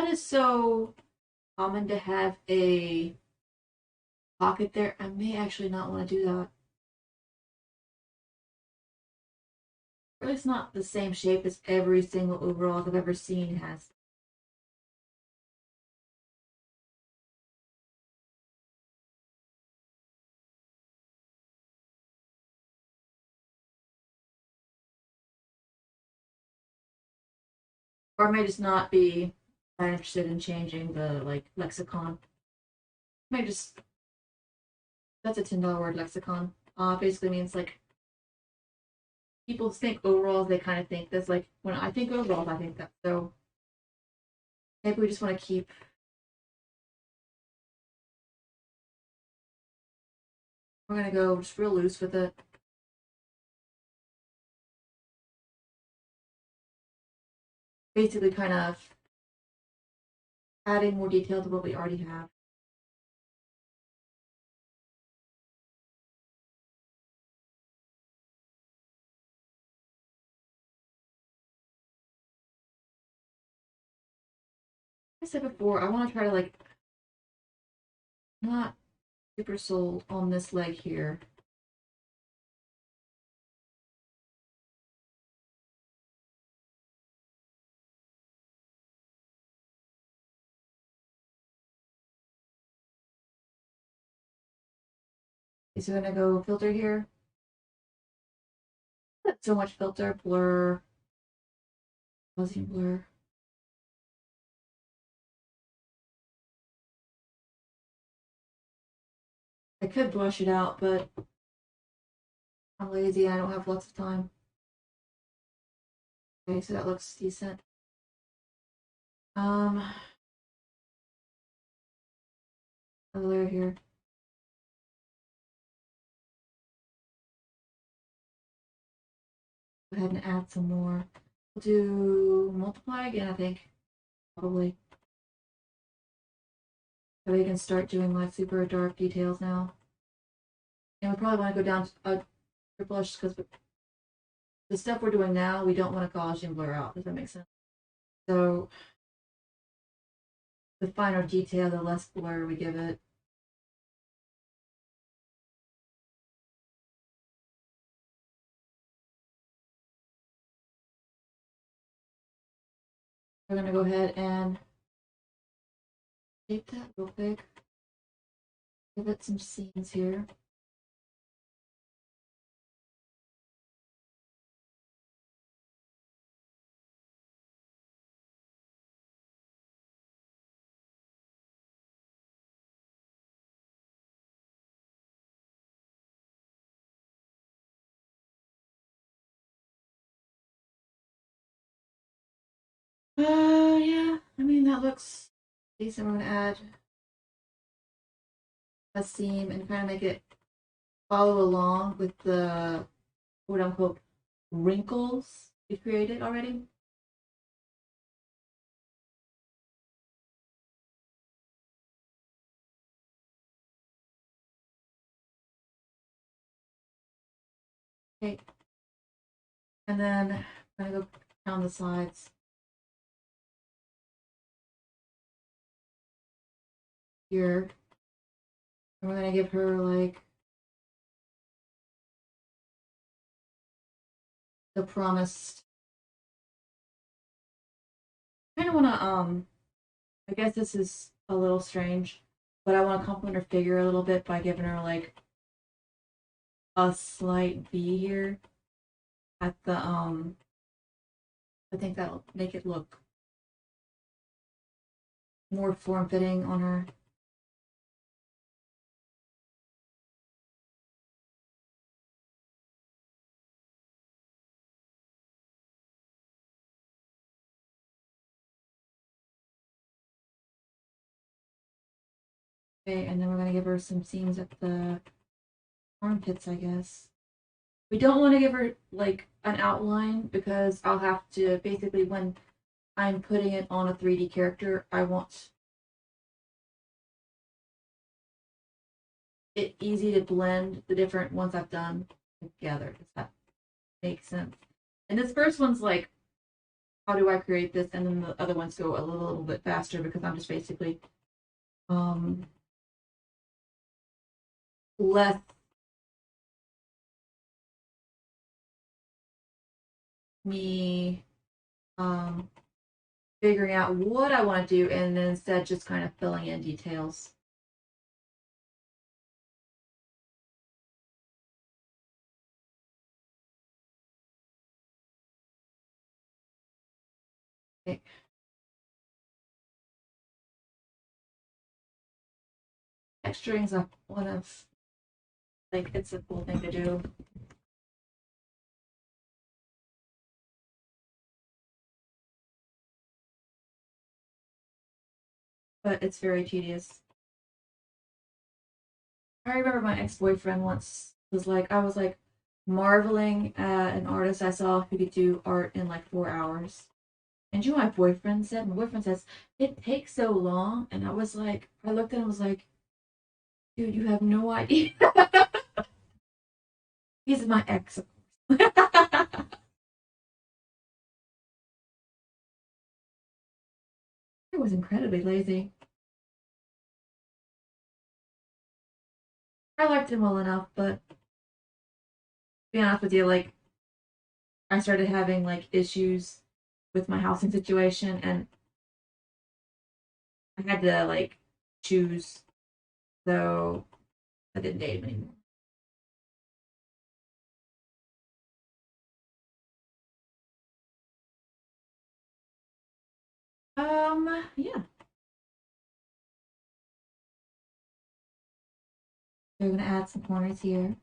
is so common to have a pocket there. I may actually not want to do that. Or at least not the same shape as every single overall I've ever seen has. Or I may just not be that interested in changing the like lexicon. I may just that's a $10 word lexicon. Basically means like people think overalls, they kind of think this. Like when I think overalls, I think that. So maybe we just want to keep. We're gonna go just real loose with it. Basically, kind of adding more detail to what we already have. I said before, I want to try to like not super sold on this leg here. Okay, so I'm gonna go filter here. Not so much filter, blur, fuzzy blur. I could brush it out, but I'm lazy. I don't have lots of time. Okay, so that looks decent. Another layer here. Go ahead and add some more. We'll do multiply again, I think. Probably. So we can start doing like super dark details now. And we probably want to go down to a blush because the stuff we're doing now, we don't want to Gaussian blur out. Does that make sense? So the finer detail, the less blur we give it. We're going to go ahead and shape that real quick. Give it some seams here. Yeah, I mean, that looks decent. I'm gonna add a seam and kind of make it follow along with the quote unquote wrinkles we created already. Okay, and then I'm gonna go down the sides here. And we're gonna give her like the promised. I kind of wanna I guess this is a little strange, but I want to compliment her figure a little bit by giving her like a slight V here at the I think that'll make it look more form fitting on her. Okay, and then we're gonna give her some seams at the armpits, I guess. We don't want to give her like an outline because I'll have to basically when I'm putting it on a 3D character, I want it easy to blend the different ones I've done together. Does that make sense? And this first one's like, how do I create this? And then the other ones go a little bit faster because I'm just basically um less me um figuring out what I want to do and then instead just kind of filling in details. Okay. Texturing is one of like it's a cool thing to do. But it's very tedious. I remember my ex-boyfriend once was like, I was like marveling at an artist I saw who could do art in like 4 hours. And you know what my boyfriend said? My boyfriend says, it takes so long. And I was like, I looked at him and was like, dude, you have no idea. He's my ex, of course. He was incredibly lazy. I liked him well enough, but to be honest with you, like I started having like issues with my housing situation and I had to like choose. So I didn't date him anymore. Yeah. So we're gonna add some corners here.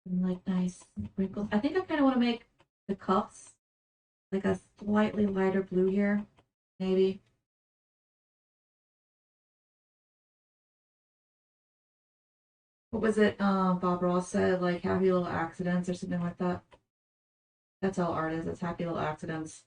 And like nice wrinkles. I think I kind of want to make the cuffs like a slightly lighter blue here, maybe. What was it? Bob Ross said like happy little accidents or something like that. That's all art is. It's happy little accidents.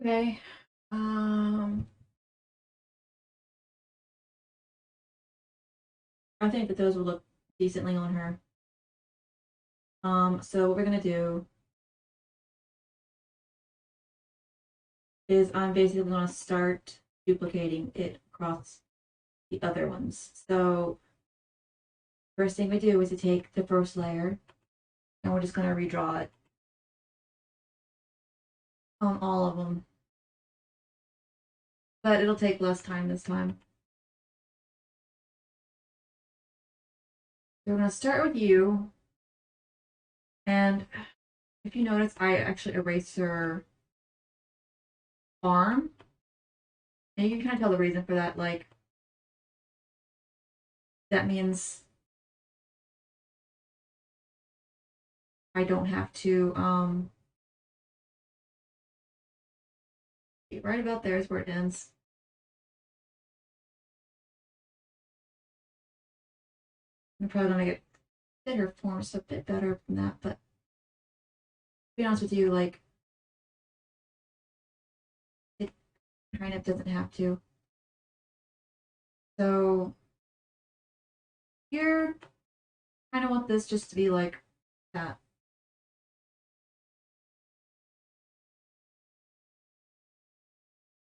Okay. I think that those will look decently on her. So what we're gonna do is I'm basically gonna start duplicating it across the other ones. So first thing we do is to take the first layer and we're just gonna redraw it on all of them. But it'll take less time this time. So we're gonna start with you. And if you notice, I actually erased her arm. And you can kind of tell the reason for that. Like, that means I don't have to, right about there is where it ends. I'm probably gonna get her forms a bit better than that, but to be honest with you, like, it kind of doesn't have to. So here, I kind of want this just to be like that.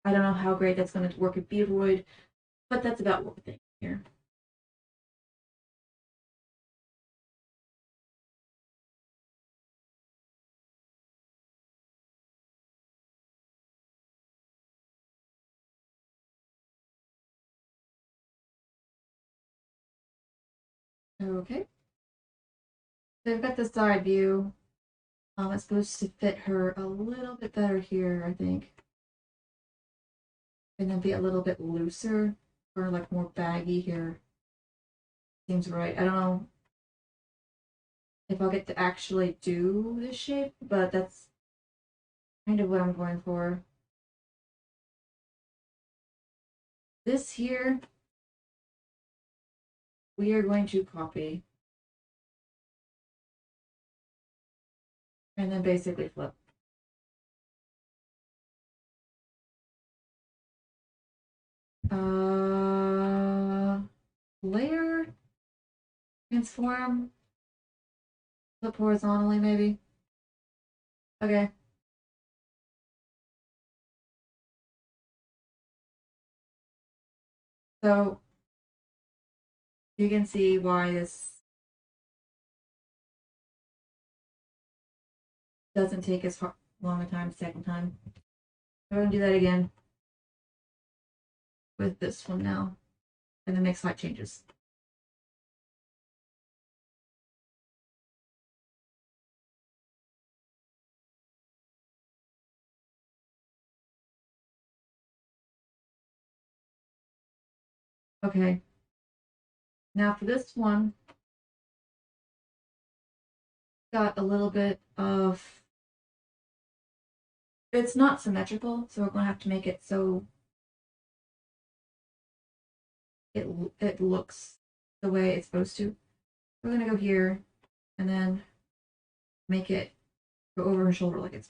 I don't know how great that's going to work with Vroid, but that's about what we're thinking here. Okay, so I've got the side view. It's supposed to fit her a little bit better here, I think. And then be a little bit looser or like more baggy here. Seems right. I don't know if I'll get to actually do this shape, but that's kind of what I'm going for. This here, we are going to copy and then basically flip. Layer, transform, flip horizontally maybe. Okay. So you can see why this doesn't take as long a time second time. We're gonna do that again with this one now, and then make slight changes. Okay. Now for this one, got a little bit of, it's not symmetrical, so we're gonna have to make it so it looks the way it's supposed to. We're gonna go here and then make it go over her shoulder like it's.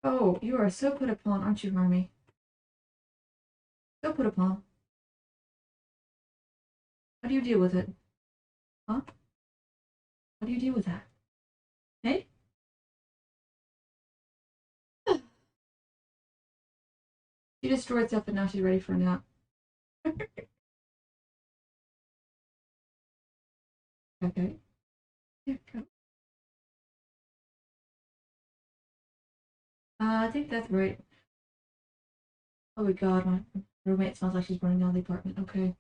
Oh, you are so put upon, aren't you, Harmy? So put upon. How do you deal with it? Huh? How do you deal with that? Hey? She destroyed stuff and now she's ready for a nap. Okay. Yeah, go. I think that's right. Oh my god, my roommate smells like she's burning down the apartment. Okay.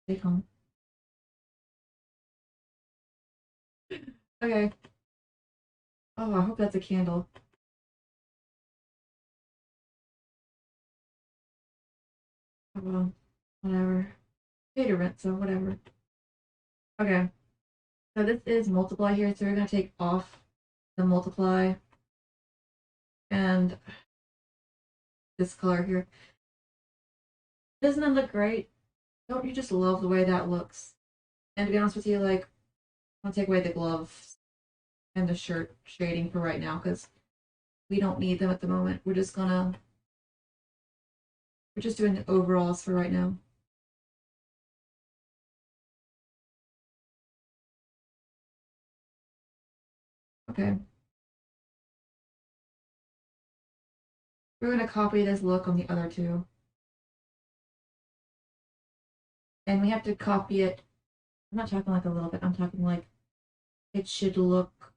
Stay calm. Okay. Oh, I hope that's a candle. Oh, well, whatever. Pay to rent, so whatever. Okay. So this is multiply here, so we're gonna take off the multiply and this color here. Doesn't it look great? Don't you just love the way that looks? And to be honest with you, like, I'll take away the gloves. and the shirt shading for right now because we don't need them at the moment. We're just doing the overalls for right now. Okay. We're gonna copy this look on the other two. And we have to copy it. I'm not talking like a little bit, I'm talking like it should look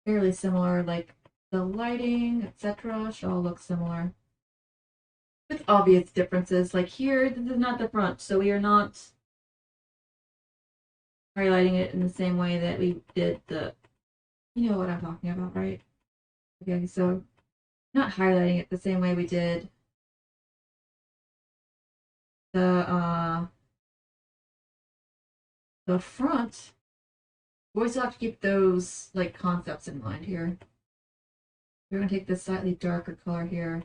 fairly similar, like the lighting, etc. should all look similar. With obvious differences. Like here, this is not the front, so we are not highlighting it in the same way that we did the, you know what I'm talking about, right? Okay, so not highlighting it the same way we did the front. We still have to keep those like concepts in mind here. We're gonna take this slightly darker color here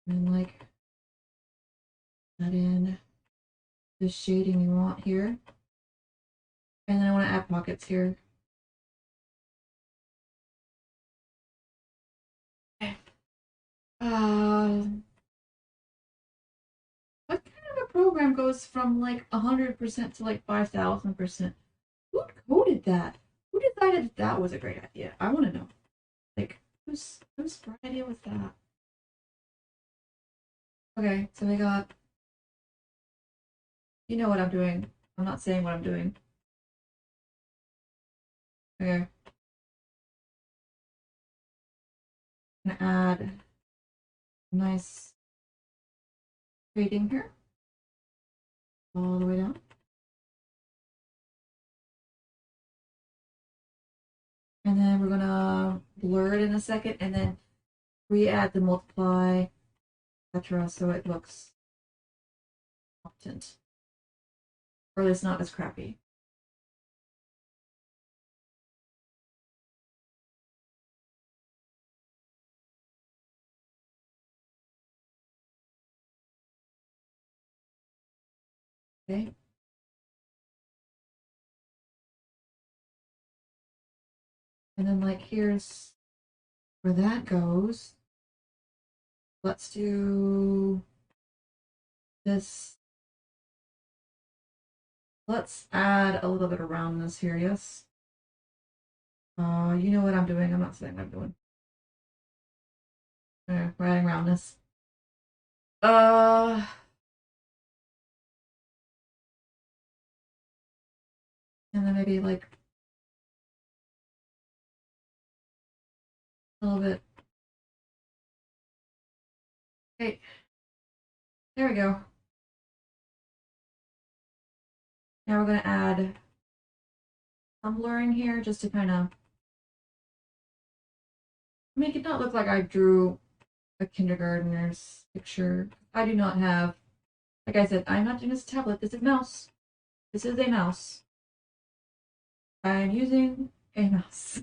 and like add in the shading we want here. And then I want to add pockets here. Okay. What kind of a program goes from like 100% to like 5,000%? Who coded that? Who decided that was a great idea? I want to know. Like, whose bright idea was that? Okay, so we got. You know what I'm doing. I'm not saying what I'm doing. Okay. I'm gonna add a nice shading here. All the way down. And then we're gonna blur it in a second and then re-add the multiply, etc. so it looks competent. Or at least not as crappy. Okay. And then like here's where that goes. Let's do this. Let's add a little bit of roundness here, yes. You know what I'm doing. I'm not saying what I'm doing. We're adding roundness. Uh, and then maybe like a little bit. Okay, there we go. Now we're gonna add some blurring here just to kind of make it not look like I drew a kindergartner's picture. I do not have, like I said, I'm not doing this tablet. This is mouse. This is a mouse. I'm using a mouse.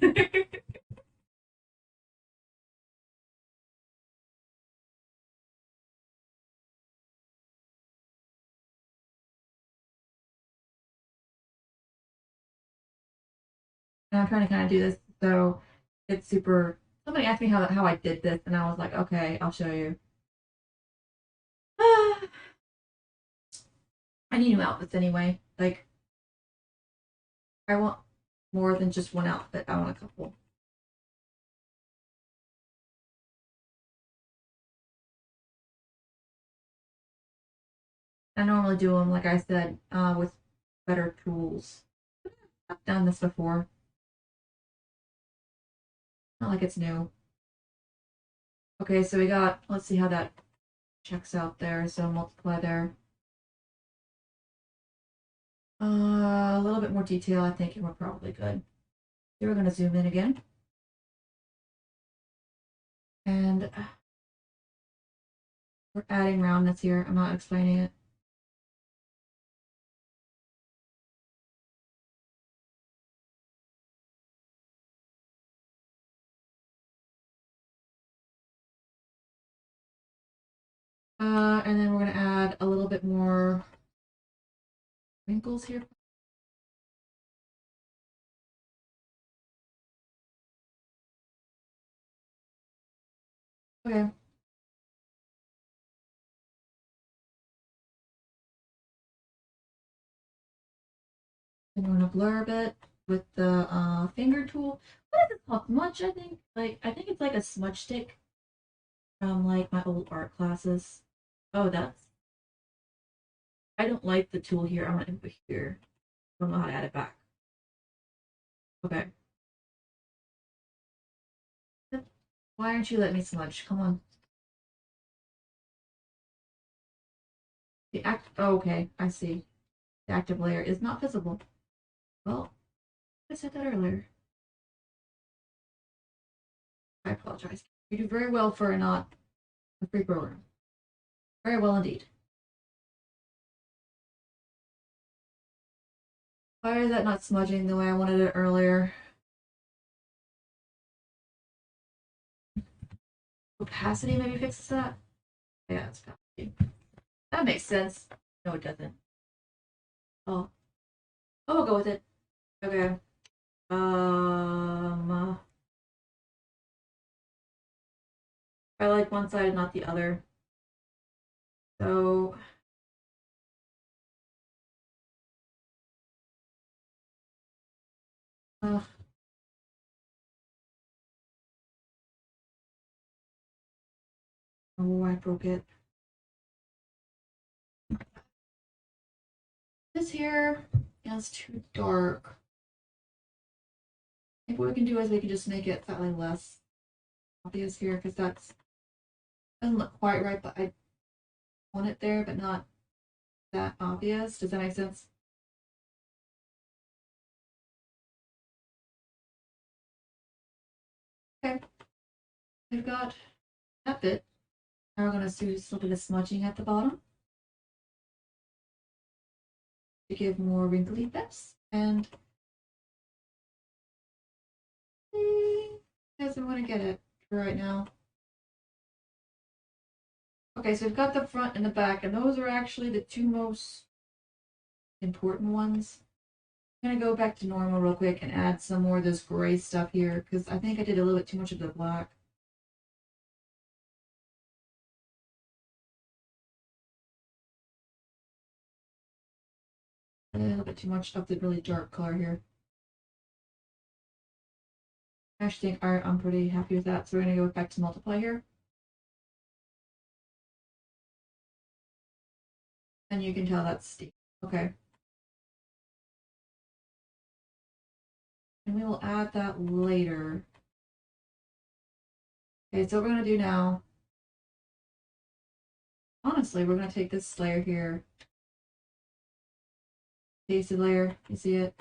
And I'm trying to kind of do this so it's super. Somebody asked me how I did this, and I was like, okay, I'll show you. I need new outfits anyway. Like, I want more than just one outfit. I want a couple. I normally do them, like I said, with better tools. I've done this before. Not like it's new. Okay, so we got, let's see how that checks out there. So multiply there. A little bit more detail, I think, and we're probably good. Here we're going to zoom in again. And we're adding roundness here. I'm not explaining it. And then we're going to add a little bit more wrinkles here. Okay. I'm gonna blur a bit with the finger tool. What is it called? Smudge, I think. I think it's like a smudge stick from like my old art classes. Oh, that's. I don't like the tool here. I want to put here. I don't know how to add it back. Okay. Why aren't you letting me smudge? Come on. The act. Oh, okay, I see. The active layer is not visible. Well, I said that earlier. I apologize. You do very well for not a free program. Very well indeed. Why is that not smudging the way I wanted it earlier? Opacity maybe fixes that? Yeah, it's opacity. That makes sense. No, it doesn't. Oh. Oh, we'll go with it. Okay. I like one side and not the other. So, uh, oh, I broke it. This here is too dark. I think what we can do is we can just make it slightly less obvious here because that's doesn't look quite right, but I want it there, but not that obvious. Does that make sense? Okay, we've got that bit. Now we're going to do just a little bit of smudging at the bottom to give more wrinkly bits. And doesn't want to get it right now. Okay, so we've got the front and the back, and those are actually the two most important ones. I'm gonna go back to normal real quick and add some more of this gray stuff here because I think I did a little bit too much of the black. A little bit too much of the really dark color here. I actually think I'm pretty happy with that. So we're gonna go back to multiply here. And you can tell that's steep. Okay. And we will add that later. Okay, so what we're gonna do now, honestly, we're gonna take this layer here, pasted layer, you see it?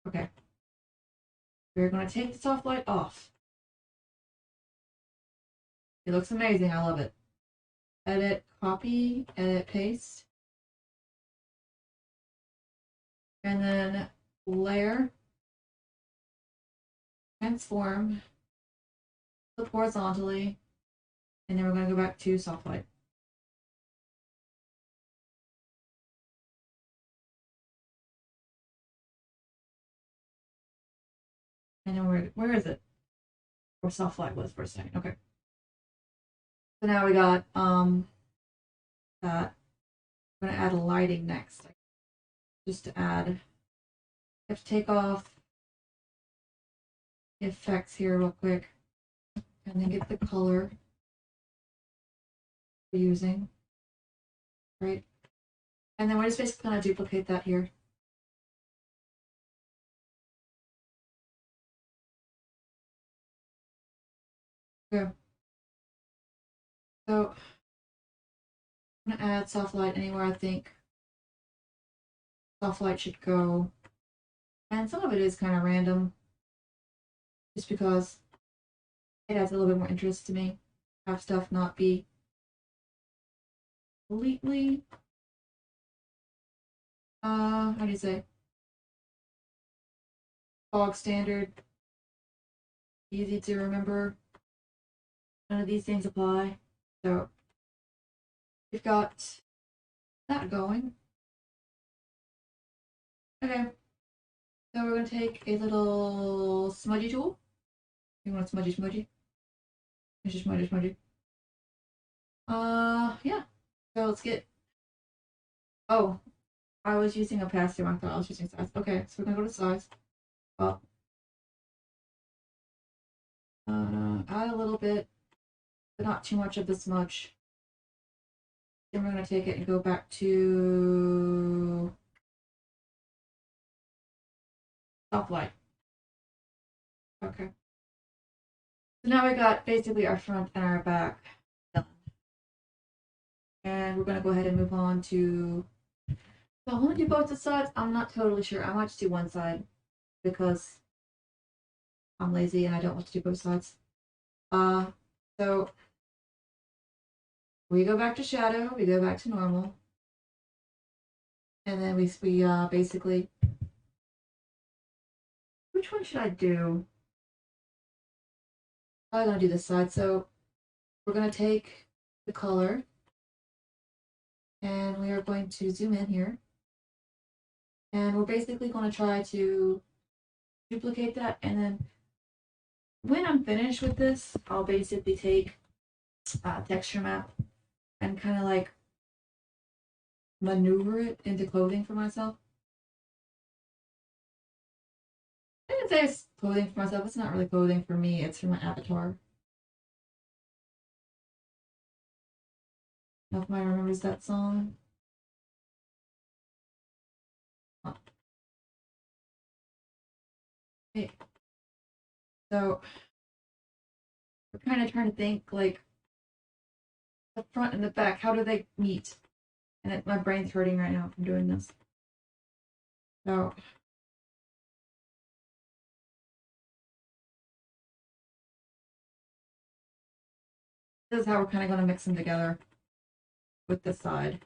Okay. We're gonna take the soft light off. It looks amazing, I love it. Edit, copy, edit, paste. And then layer, transform, flip horizontally, and then we're going to go back to soft light. And then where is it? Where soft light was for a second. Okay. So now we got that. I'm going to add a lighting next. Just to add, I have to take off effects here real quick and then get the color we're using. Right. And then we're just basically going to duplicate that here. Okay. So I'm going to add soft light anywhere I think soft light should go. And some of it is kind of random, just because it adds a little bit more interest to me. Have stuff not be completely, how do you say, bog standard, easy to remember. None of these things apply. So we've got that going. Okay, so we're going to take a little smudgy tool You want smudgy smudgy? Smudgy smudgy smudgy. Yeah. So let's get. Oh, I was using opacity. I thought I was using size. Okay, so we're gonna go to size. Well, add a little bit, but not too much of the smudge. Then we're gonna take it and go back to soft light. Okay. So now we got basically our front and our back done. And we're gonna go ahead and move on to. So I want to do both the sides. I'm not totally sure. I might just do one side because I'm lazy and I don't want to do both sides. So we go back to shadow, we go back to normal, and then we basically. Which one should I do? I'm gonna do this side. So we're gonna take the color, and we are going to zoom in here, and we're basically going to try to duplicate that, and then when I'm finished with this, I'll basically take texture map and kind of like maneuver it into clothing for myself. I didn't say it's clothing for myself. It's not really clothing for me. It's for my avatar. If my remembers that song. Oh, okay. So we're kind of trying to think like the front and the back. How do they meet? And my brain's hurting right now from doing this. So this is how we're kind of going to mix them together with this side.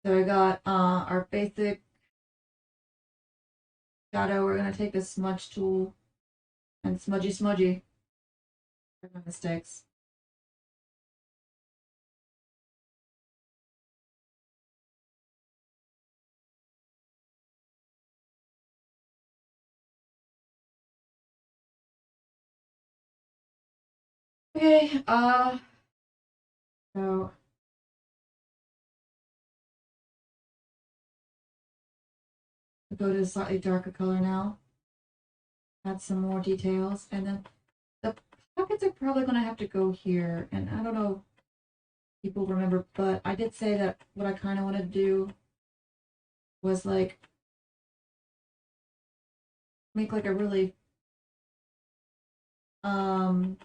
So I got our basic shadow. We're going to take this smudge tool and smudgy smudgy. My mistakes. Okay, so we'll go to a slightly darker color now. Add some more details, and then the pockets are probably going to have to go here. And I don't know if people remember, but I did say that what I kind of wanted to do was like make like a really um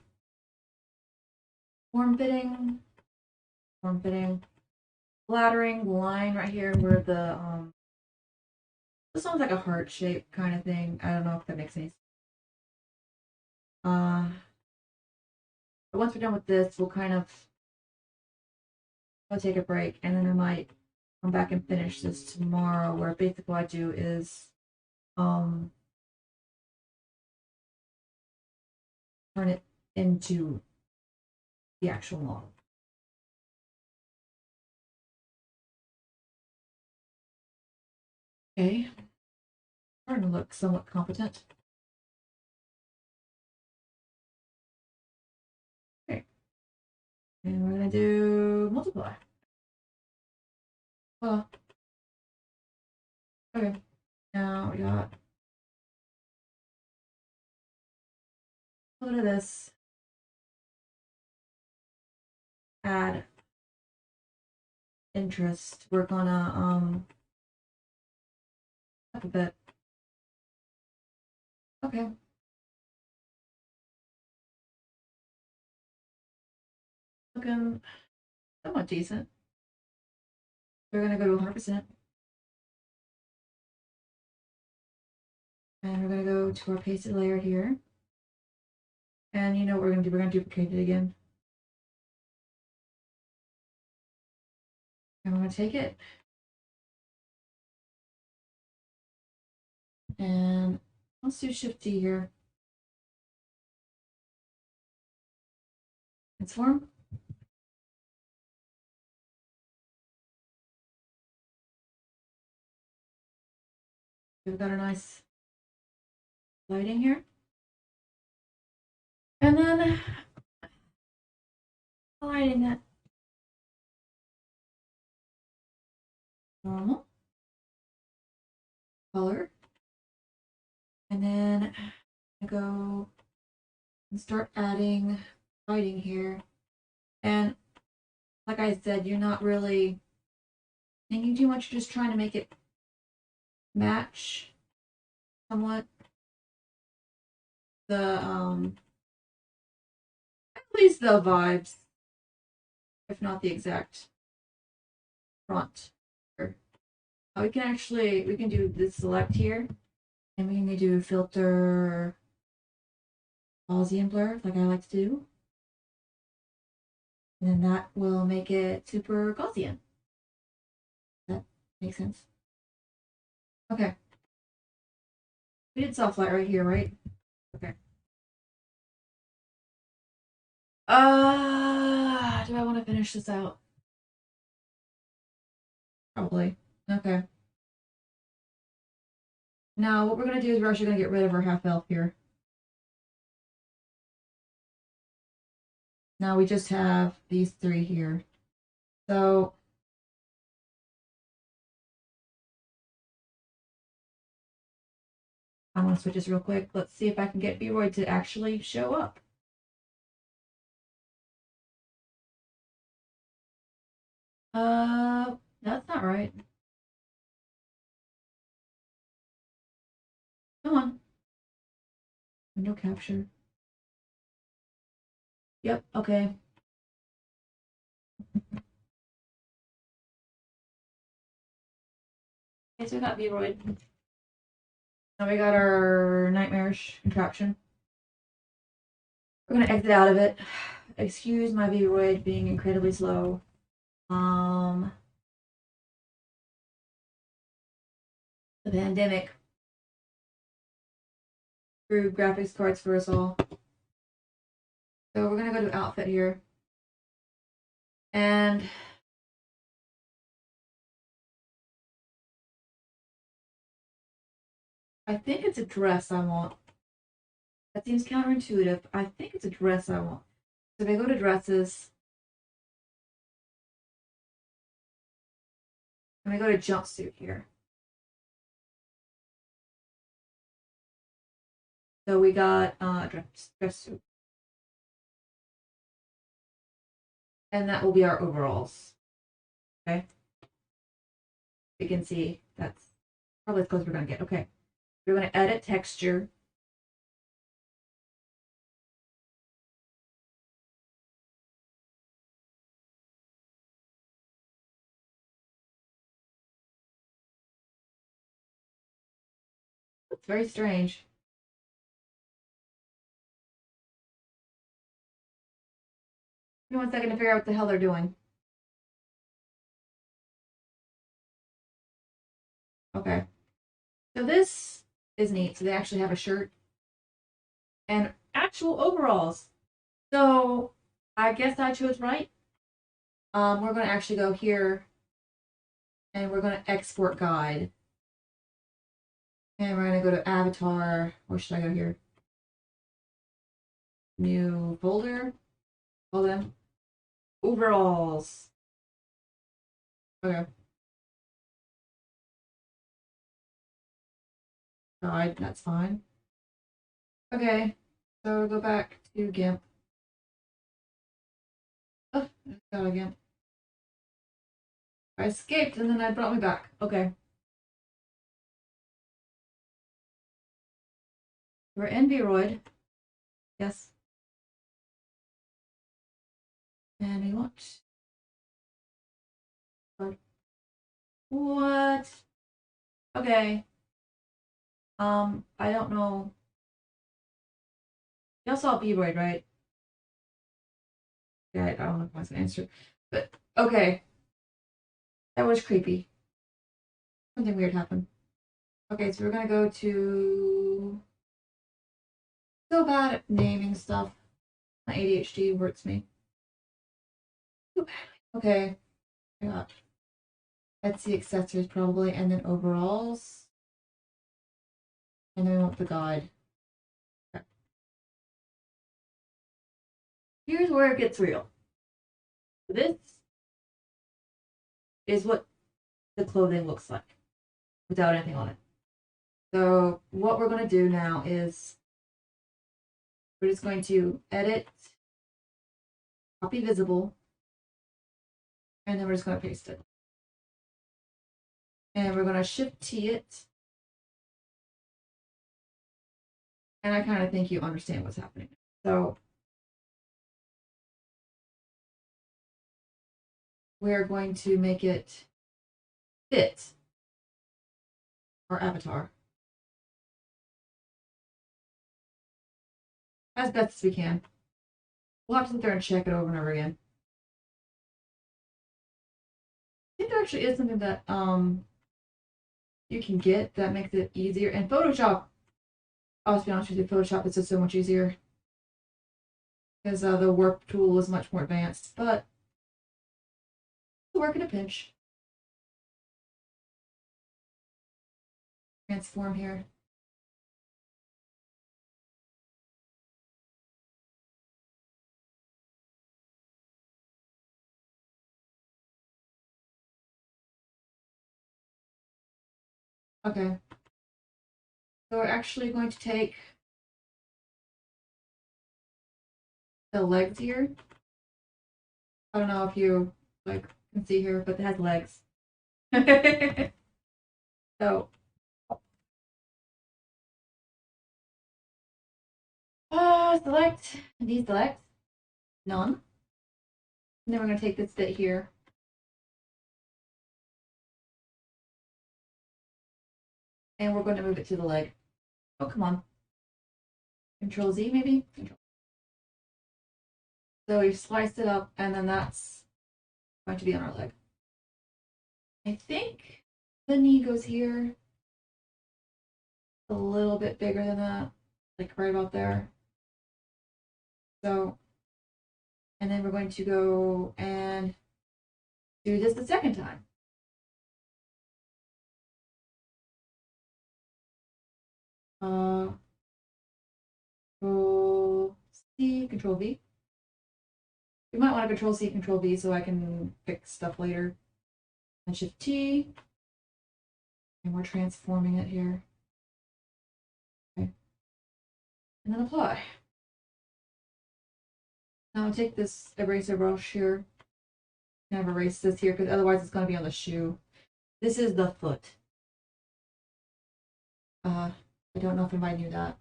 form-fitting, flattering line right here where the this one's like a heart shape kind of thing. I don't know if that makes any sense. Uh, but once we're done with this, we'll kind of I'll take a break, and then I might come back and finish this tomorrow. Where basically what I do is um turn it into the actual model. Okay, starting to look somewhat competent. Okay, and we're gonna do multiply. Well, okay. Now we got a little of this. Add interest. We're gonna up a bit. Okay. Looking somewhat decent. We're gonna go to 100%. And we're gonna go to our pasted layer here. And you know what we're gonna do? We're gonna duplicate it again. And we're gonna take it. And let's do Shift D here. Transform. We've got a nice lighting here. And then highlighting that normal color. And then I go and start adding lighting here. And like I said, you're not really thinking too much, you're just trying to make it match somewhat the at least the vibes, if not the exact front. We can do this select here, and we can do filter Gaussian blur, like I like to do. And then that will make it super Gaussian. That makes sense. Okay. We did soft light right here, right? Okay. Do I want to finish this out? Probably. Okay. Now, what we're going to do is we're actually going to get rid of our half elf here. Now we just have these three here. So I want to switch this real quick. Let's see if I can get Vroid to actually show up. That's not right. Come on. Window capture. Yep, okay. Okay, so we got Vroid. Now we got our nightmarish contraption. We're gonna exit out of it. Excuse my Vroid being incredibly slow. The pandemic threw graphics cards for us all. So we're gonna go to outfit here. And I think it's a dress I want. That seems counterintuitive. I think it's a dress I want. So if I go to dresses, and I go to jumpsuit here. So we got dress suit. And that will be our overalls. Okay. You can see that's probably as close as we're gonna get. Okay. We're gonna edit texture. It's very strange. Give me 1 second to figure out what the hell they're doing. Okay. So this is neat. So they actually have a shirt and actual overalls. So I guess I chose right. We're going to actually go here and we're going to export guide. And we're going to go to avatar. Or should I go here? New folder. Hold on. Overalls. Okay. Guide, that's fine. Okay. So we'll go back to GIMP. Oh, got a GIMP. I escaped and then I brought me back. Okay. We're in Vroid. Yes. And we want. What? Okay. I don't know. Y'all saw Vroid, right? Yeah, I don't know if I was gonna answer. But okay. That was creepy. Something weird happened. Okay, so we're gonna go to so bad at naming stuff. My ADHD hurts me. Okay. I got Etsy accessories probably, and then overalls. And then we want the guide. Okay. here's where it gets real. This is what the clothing looks like without anything on it. So what we're going to do now is we're just going to edit, copy visible, and then we're just going to paste it. And we're going to Shift T it. And I kind of think you understand what's happening. So we're going to make it fit our avatar as best as we can. We'll have to sit there and check it over and over again. I think there actually is something that you can get that makes it easier. And Photoshop, I'll be honest with you, Photoshop is just so much easier because the work tool is much more advanced, but it'll work in a pinch. Transform here. Okay. So we're actually going to take the legs here. I don't know if you can see here, but it has legs. So select deselect none. And then we're going to take this bit here. And we're going to move it to the leg. Oh, come on. Control Z, maybe? Control. So we've sliced it up, and then that's going to be on our leg. I think the knee goes here. A little bit bigger than that. Like right about there. So, and then we're going to go and do this the second time. Control C, Control V. You might want to Control C, Control V so I can fix stuff later. And Shift T. And we're transforming it here. Okay. And then apply. Now I'll take this eraser brush here. Kind of erase this here because otherwise it's going to be on the shoe. This is the foot. I don't know if anybody knew that.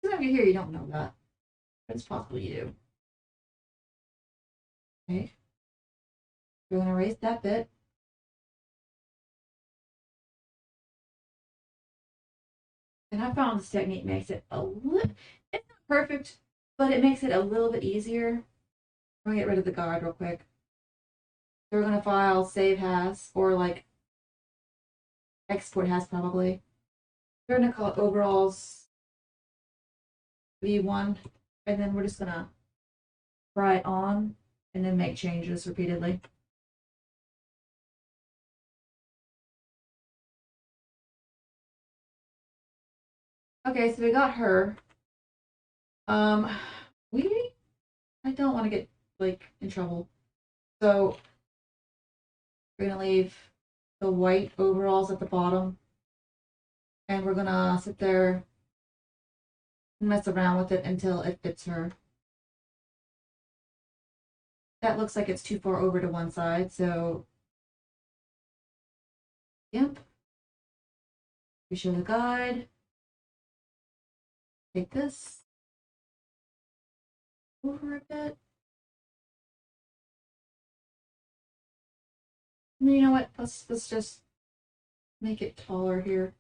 Some of you here, you don't know that. But it's possible you do. Okay. We're going to erase that bit. And I found this technique makes it a little, it's not perfect, but it makes it a little bit easier. I'm going to get rid of the guide real quick. So we're going to file save as, or like export has probably. We're going to call it overalls V1, and then we're just going to try it on and then make changes repeatedly. Okay, so we got her. I don't want to get in trouble. So we're gonna leave the white overalls at the bottom. And we're gonna sit there and mess around with it until it fits her. That looks like it's too far over to one side, so yep. We show the guide. Take this over a bit. And then you know what? Let's just make it taller here.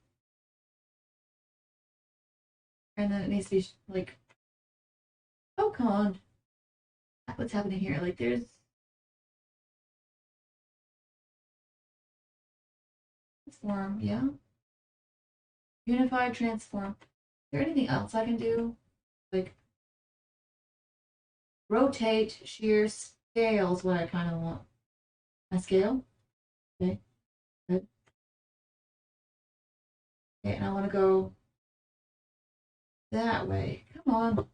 And then it needs to be like, oh come on. What's happening here? Like there's transform, yeah. Unified transform. Is there anything else I can do? Like rotate, shear, scale is what I kind of want. My scale. Okay, good. Okay, and I want to go that way. Come on.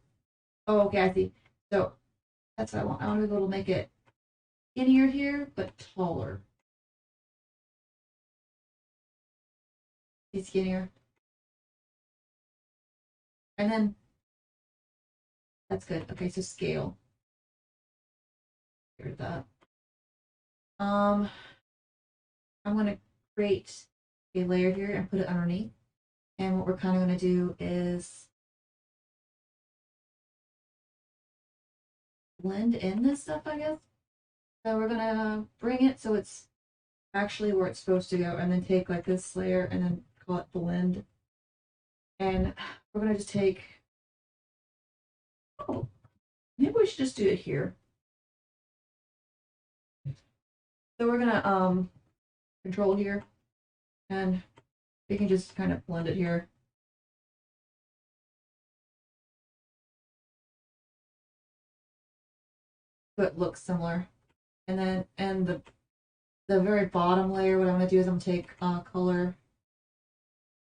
Oh, okay, I see. So that's what I want. I want to be able to make it skinnier here, but taller. Be skinnier. And then that's good. Okay, so scale. Get rid of that. I'm gonna create a layer here and put it underneath. And what we're kind of gonna do is blend in this stuff, I guess. So we're gonna bring it so it's actually where it's supposed to go, and then take like this layer and then call it blend. And we're gonna just take, oh, maybe we should just do it here. So we're gonna control here, and we can just kind of blend it here. So it looks similar. And then the very bottom layer, what I'm gonna do is I'm gonna take color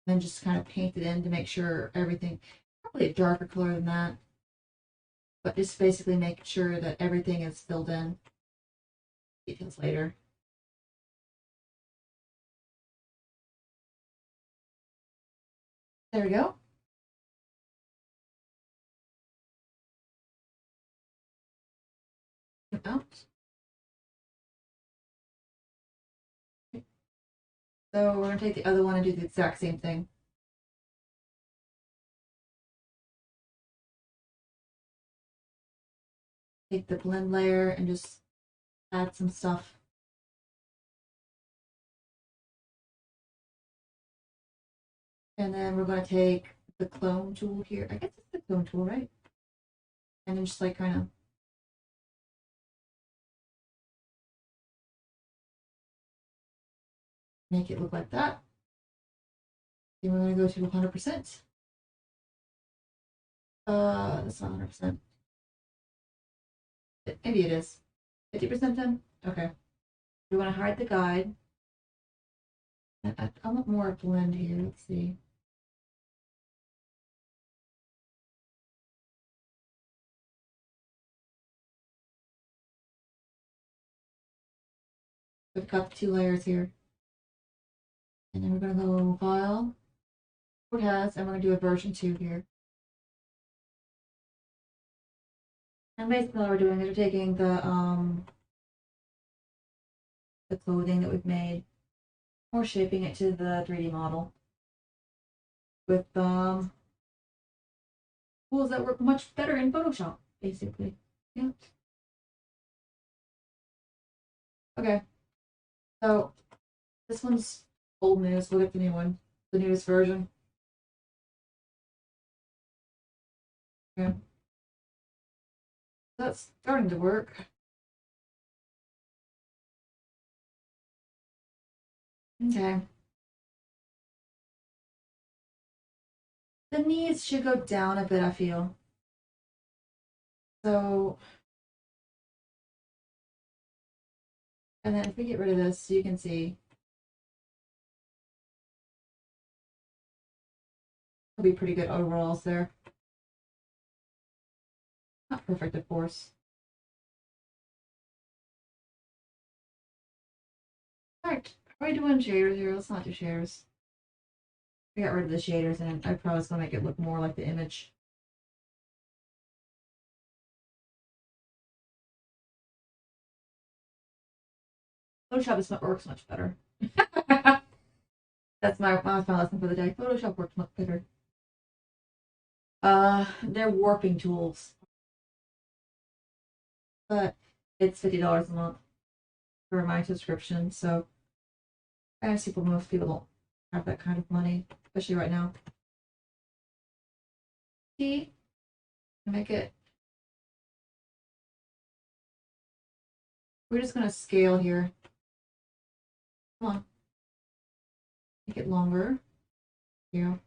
and then just kind of paint it in to make sure everything, probably a darker color than that, but just basically make sure that everything is filled in. Details later. There we go. Out. So we're gonna take the other one and do the exact same thing. Take the blend layer and just add some stuff. And then we're gonna take the clone tool here. I guess it's the clone tool, right? And then just like kind of make it look like that. Then we're gonna go to 100%. That's not 100%. Maybe it is. 50% then? Okay. We want to hide the guide. I want more blend here. Let's see. We've got the 2 layers here. And then we're going to go File, It has, and we're going to do a version 2 here. And basically what we're doing is we're taking the clothing that we've made, we're shaping it to the 3D model with tools that work much better in Photoshop, basically. Yeah. Okay. So this one's old news. We'll get the new one, the newest version. Okay. That's starting to work. Okay. The knees should go down a bit, I feel. So, and then if we get rid of this, you can see it'll be pretty good overalls there. Not perfect, of course. Alright, are we doing shaders here? Let's not do shaders. We got rid of the shaders, and I promise gonna make it look more like the image. Photoshop works much better. That's my lesson for the day. Photoshop works much better. They're warping tools, but it's $50 a month for my subscription. So I see most people don't have that kind of money, especially right now. See, make it. We're just gonna scale here. Come on, make it longer. Here,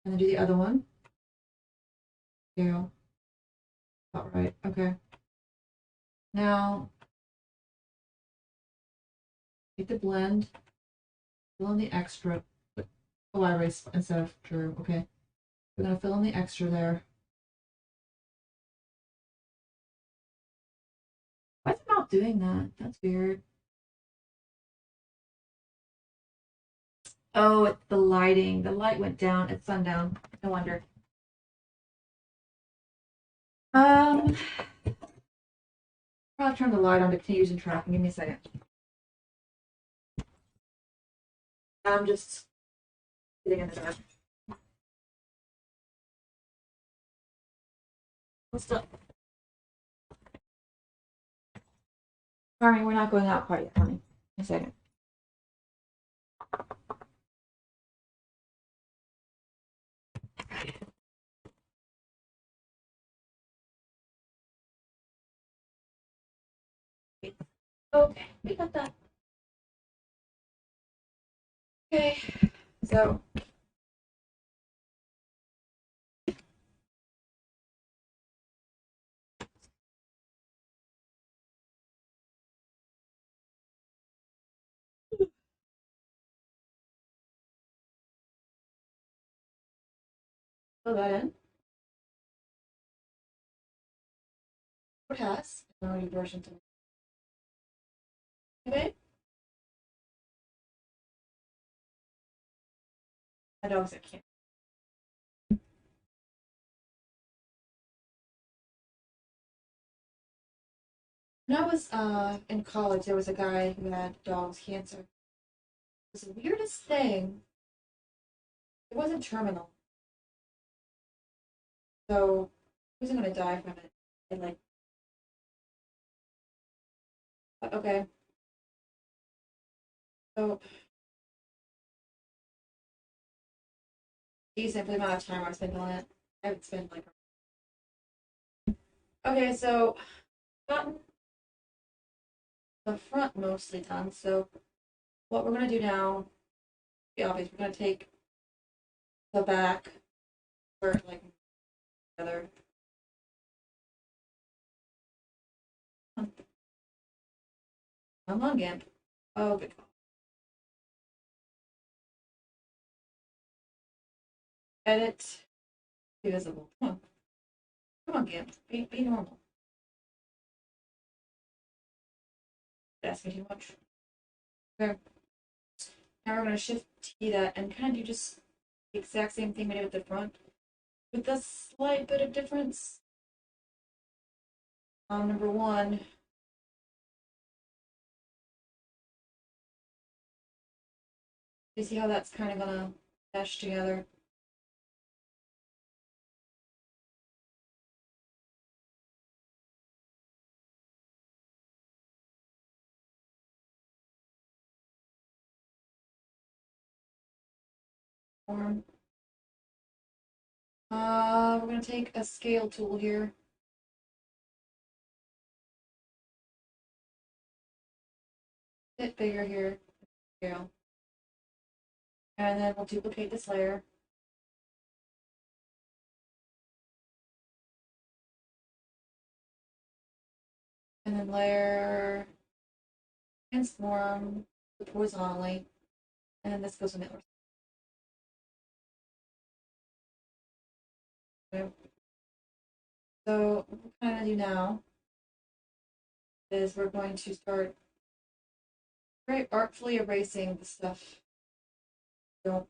and then do the other one. Scale. About right. Okay. Now, take the blend, fill in the extra. Oh, I erased instead of true. Okay. We're gonna fill in the extra there. doing that. That's weird. Oh, it's the lighting. The light went down at sundown. No wonder. Um, I'll turn the light on to continue using tracking. Give me a second. I'm just sitting in the dark. What's up? Sorry, we're not going out quite yet, honey. A second. Okay, we got that. Okay, so fill that in. It has no version to okay. I know I can't. When I was in college, there was a guy who had dog's cancer. It was the weirdest thing. It wasn't terminal, so he wasn't gonna die from it. And like, okay, so decent for the amount of time I spent on it. I haven't spent like. Okay, so gotten the front mostly done. So what we're gonna do now, be obvious, we're gonna take the back, for like together. Come on, Gimp. Oh, good call. Edit. Be visible. Come on. Come on, Gimp. Be normal. Asking too much. Okay. Now we're going to shift T that and kind of do just the exact same thing we did with the front, with a slight bit of difference. Number one, you see how that's kind of going to mesh together. Form. We're going to take a scale tool here. Bit bigger here. Scale. And then we'll duplicate this layer. And then layer transform horizontally. And then this goes on the other side. Okay. So what we're going to do now is we're going to start very artfully erasing the stuff. Don't.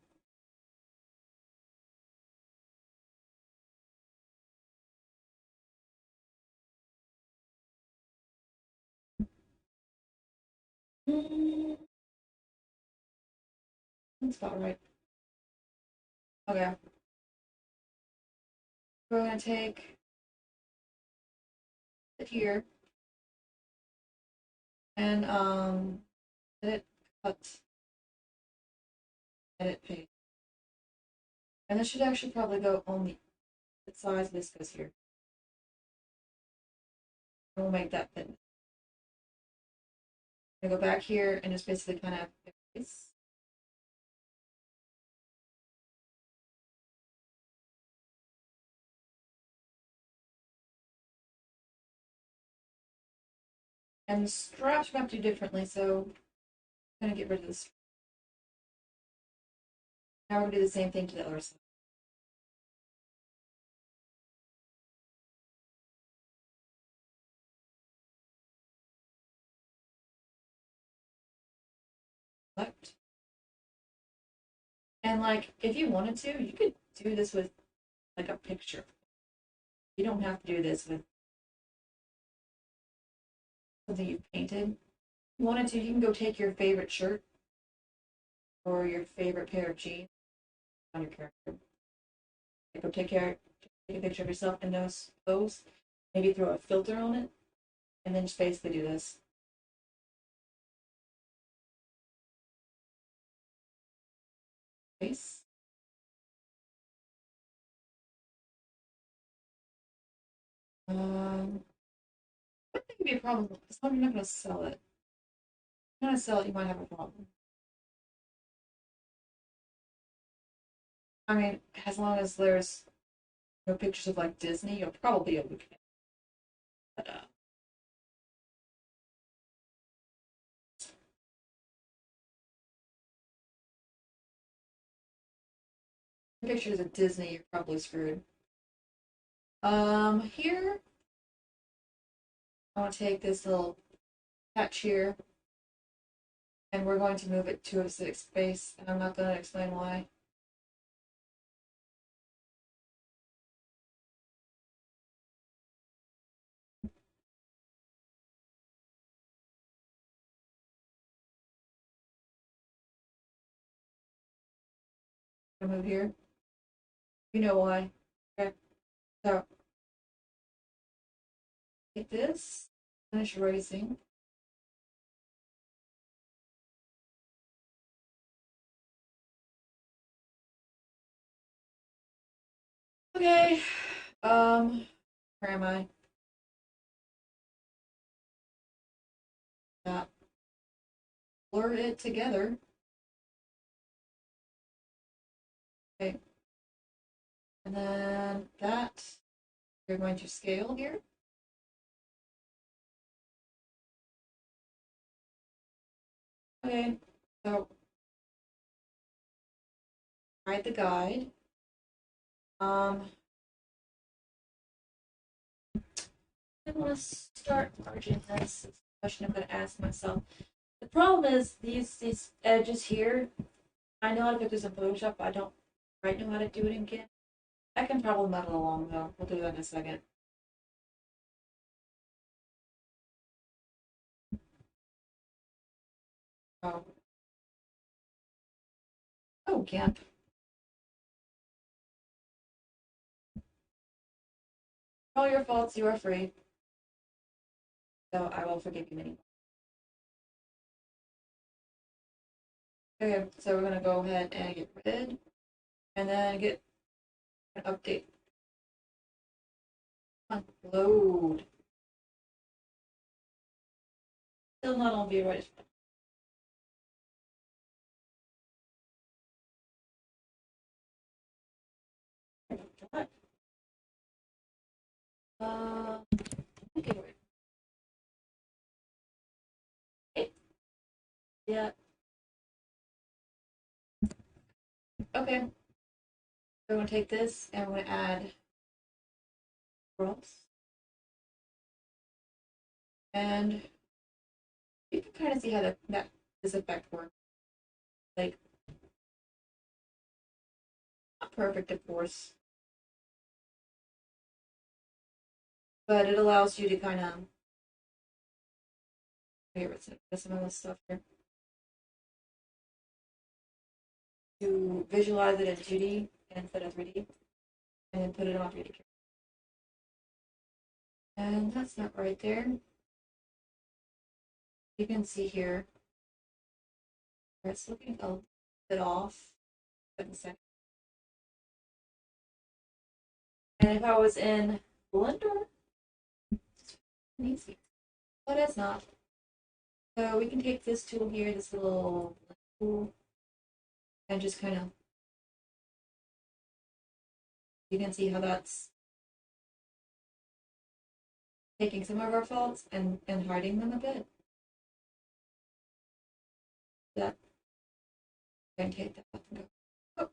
That's about right. Okay. We're going to take it here and edit, cut, edit, paste. And this should actually probably go on the size this goes here. And we'll make that fit. I go back here and just basically kind of erase. And the straps we have to do differently, so I'm going to get rid of this. Now we're going to do the same thing to the other side. select. And like, if you wanted to, you could do this with like a picture. You don't have to do this with something you've painted. If you wanted to, you can go take your favorite shirt or your favorite pair of jeans on your character. Go take a picture of yourself in those clothes. Maybe throw a filter on it, and then just basically do this. Face. I think it'd be a problem. As long as you're not going to sell it. If you're going to sell it, you might have a problem. I mean, as long as there's no pictures of like Disney, you'll probably be able to get it. But pictures of Disney, you're probably screwed. Here I want to take this little patch here, and we're going to move it to a 6 space, and I'm not going to explain why. I move here. You know why. Okay. So take this, finish erasing. Okay. Where am I? Blur it together. Okay. And then that you're going to scale here. Okay. So hide the guide. I want to start merging this. It's a question I'm going to ask myself. The problem is these edges here. I know how to put this in Photoshop, but I don't right know how to do it in GIMP. I can probably muddle along though. We'll do that in a second. Oh, oh, GIMP. All your faults, you are free. So I will forgive you many. Okay, so we're gonna go ahead and get rid, and then get an update. Load. Still not on Vroid. Okay, wait. Yeah. Okay. So we're gonna take this and we're gonna add props. And you can kind of see how that this effect works. Like, not perfect, of course, but it allows you to kind of here some of this stuff here to visualize it in 2D instead of 3D, and then put it on 3D. And that's not right there. You can see here where it's looking a bit off. And if I was in Blender, it's easy, but it's not. So we can take this tool here, this little tool, and just kind of, you can see how that's taking some of our faults and hiding them a bit. That, and take that and go, oh,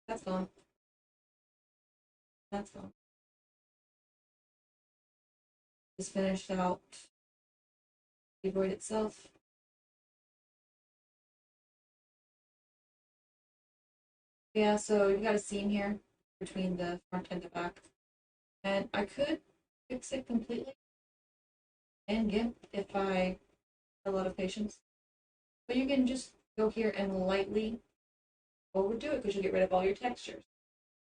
that's gone. That's gone. Just finished out the Vroid itself. Yeah, so you've got a seam here between the front and the back. And I could fix it completely in GIMP if I had a lot of patience. But you can just go here and lightly overdo it because you'll get rid of all your textures.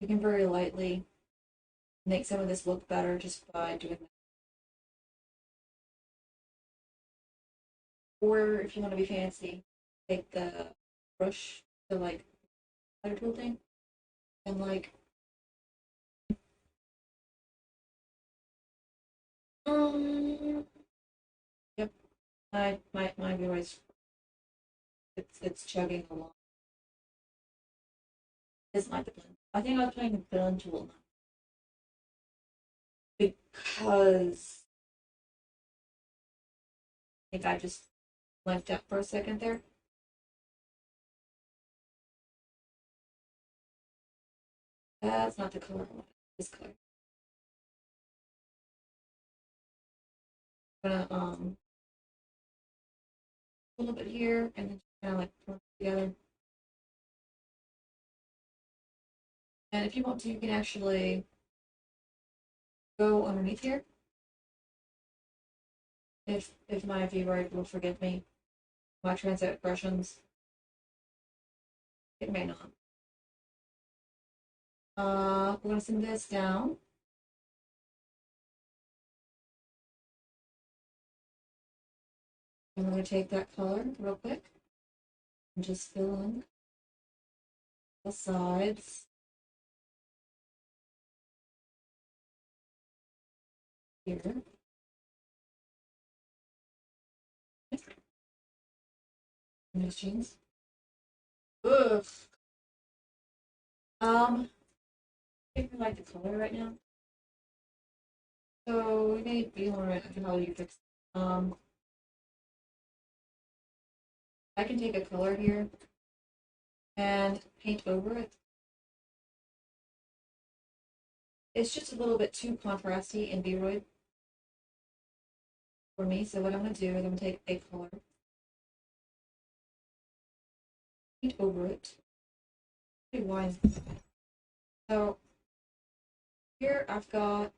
You can very lightly make some of this look better just by doing that. Or if you want to be fancy, take the brush, the like color tool thing, and like yep, my voice it's chugging along. It's like the blend. I think I was playing the blend tool because I think I just left out for a second there. That's not the color I want. This color. I'm gonna a little bit here and then kind of like put it together. And if you want to, you can actually go underneath here. If my Vroid will forgive me, my transgressions, it may not. We're gonna send this down. And we're gonna take that color real quick and just fill in the sides here. Nice jeans. Ugh. I think we like the color right now. So we may be on right after how you fix it. I can take a color here and paint over it. It's just a little bit too contrasty in Vroid for me. So what I'm gonna do is I'm gonna take a color, paint over it. Pretty wide. So here I've got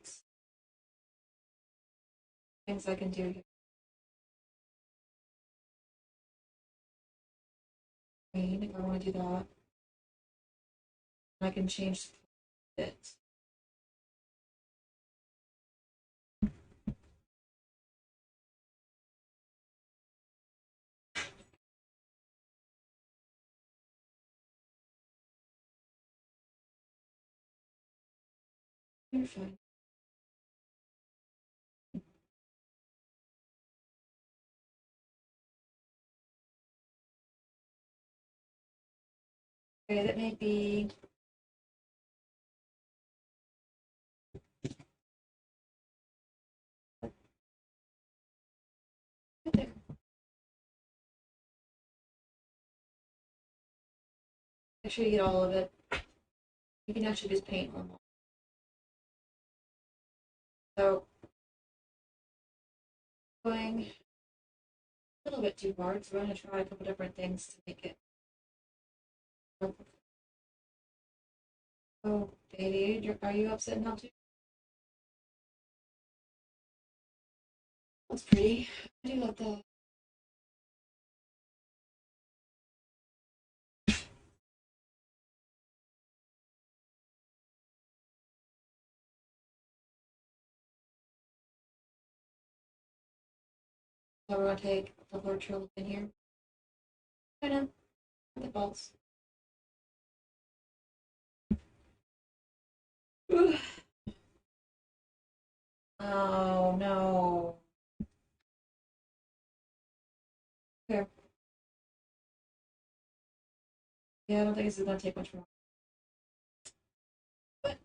things I can do here. If I want to do that, I can change it. You're fine. Okay, that may be there. Make sure you get all of it. You can actually just paint on one. So going a little bit too hard, so we're going to try a couple different things to make it. Oh, baby, are you upset now too? That's pretty. I do love that. So we're going to take the Lord Trill in here. Kind of the bolts. Oh no. Okay. Yeah, I don't think this is gonna take much more. But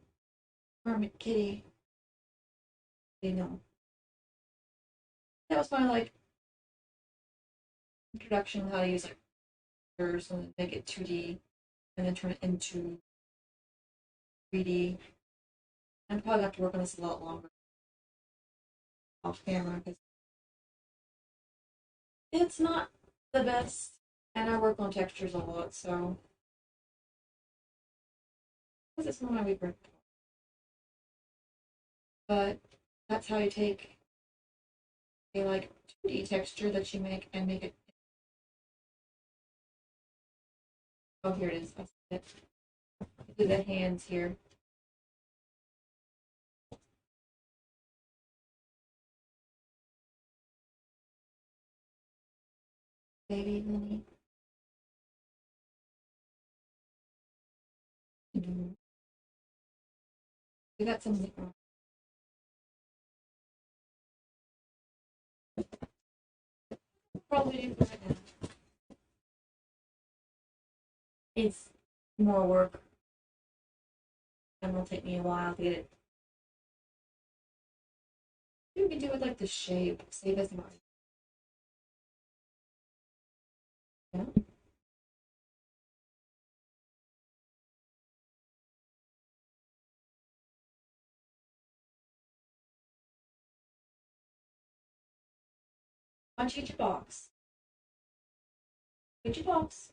Hermit Kitty, you know. That was my like introduction of how to use like pictures and make it 2D and then turn it into 3D. I'm probably gonna have to work on this a lot longer off camera because it's not the best and I work on textures a lot, so Because it's not my weaker. But that's how you take a like 2D texture that you make and make it. Oh, here it is. That's it. Do the hands here. Baby Lily. We got some. Probably do right now. It's more work. And it'll take me a while to get it. Maybe we can do it like the shape. Save as mine. Yeah. Punch each box. Each box.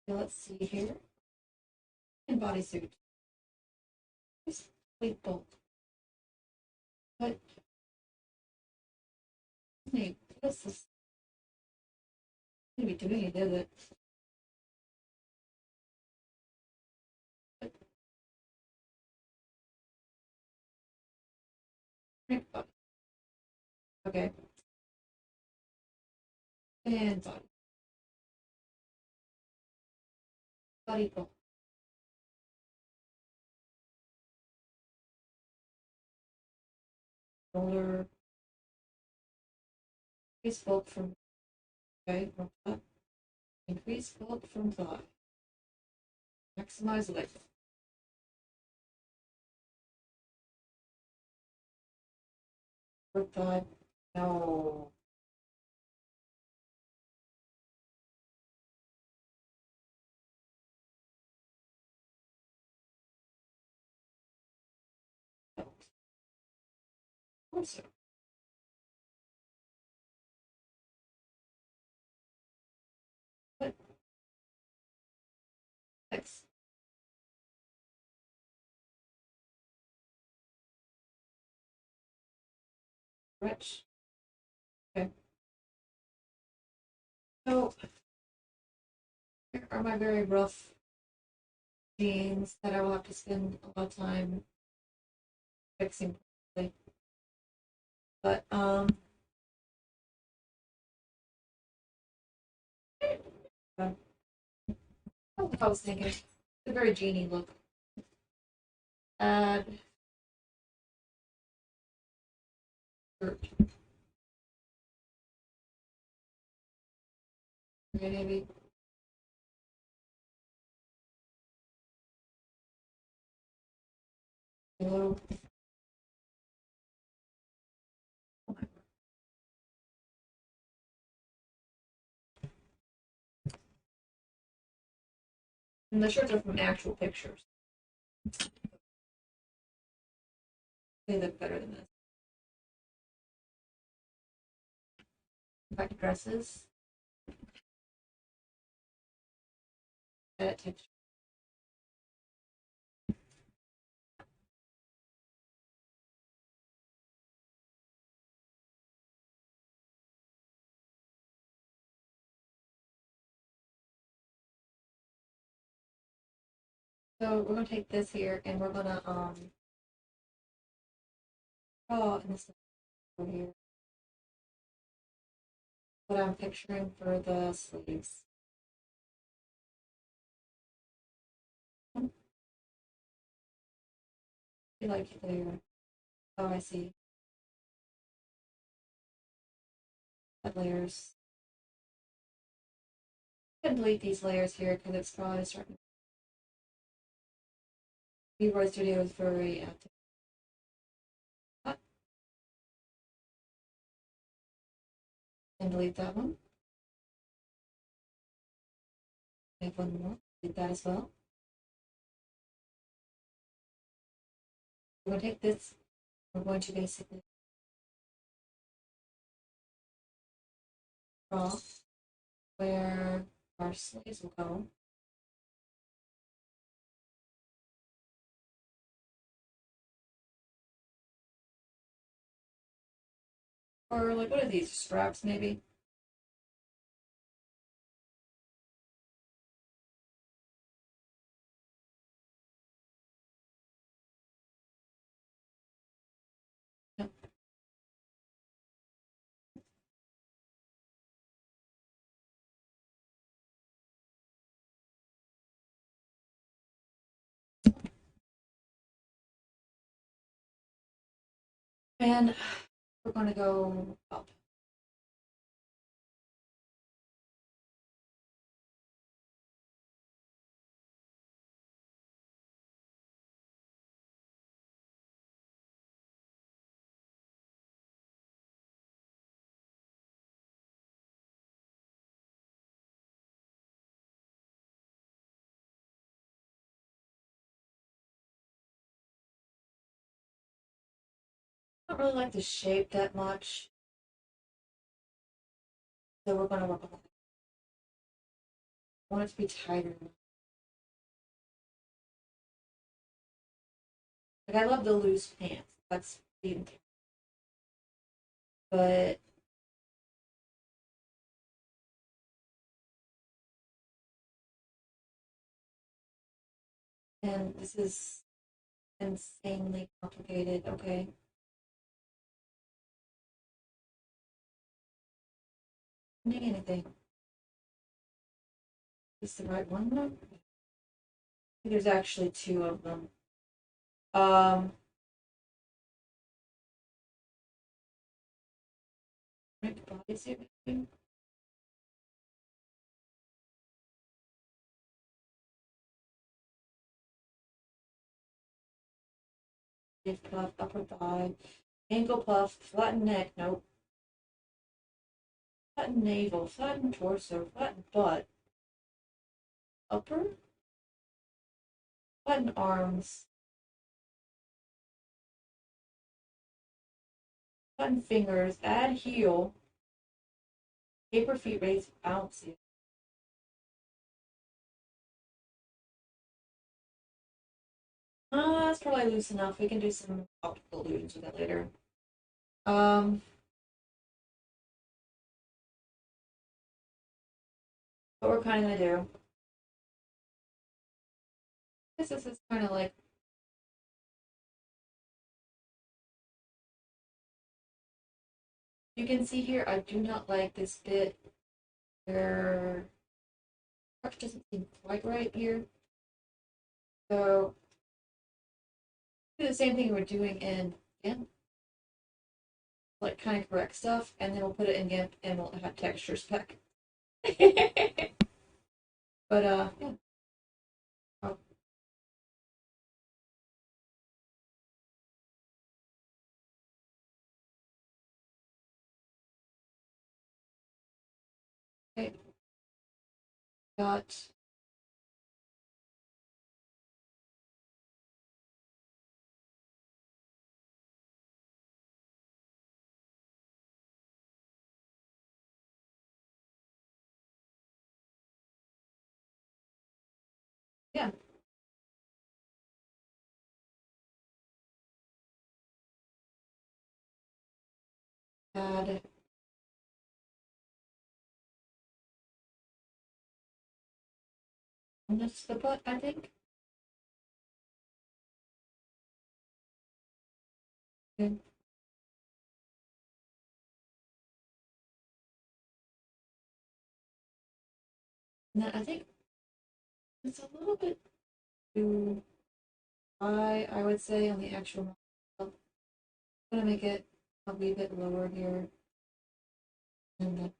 Now let's see here. And bodysuit. Wait, bolt. What? Wait, what's this? I'm gonna be doing it, is it? Okay. And body. Body bolt. Shoulder. Increase bulk from. Okay. Increase bulk from thigh. Maximize leg. For thigh. No. Also. What? X. Stretch. Okay. So here are my very rough jeans that I will have to spend a lot of time fixing. But I was thinking, it's a very genie look. Add shirt. Okay, maybe. Hello. And the shirts are from actual pictures. They look better than this. Back to dresses. Edit texture. So we're gonna take this here and we're gonna draw in this over here what I'm picturing for the sleeves. I feel like there. Oh, I see. Add layers. I can delete these layers here because it's probably starting. Vroid Studio is very active. And delete that one. I have one more. Delete that as well. We're going to take this. We're going to basically draw where our sleeves will go. Or like, what are these? Straps, maybe? Yep. And we're going to go up. I don't really like the shape that much, so we're going to work on it. I want it to be tighter. Like, I love the loose pants. That's the, but and this is insanely complicated. Okay, anything. Is the right one? No? There's actually two of them. Right bodysuit maybe? Hip puff, upper thigh, ankle puff, flattened neck. Nope. Flattened navel, flattened torso, flattened butt, upper, flattened arms, flattened fingers. Add heel. Taper feet raise bouncy. That's probably loose enough. We can do some optical illusions with it later. Um, what we're kind of gonna do. I guess this is kind of like you can see here. I do not like this bit where arch doesn't seem quite right here. So do the same thing we're doing in GIMP, like kind of correct stuff, and then we'll put it in GIMP and we'll have textures back. But yeah. Oh, okay. Got yeah. Add and that's the butt, I think. Okay. And then I think it's a little bit too high, I would say, on the actual model. I'm gonna make it a wee bit lower here. And then,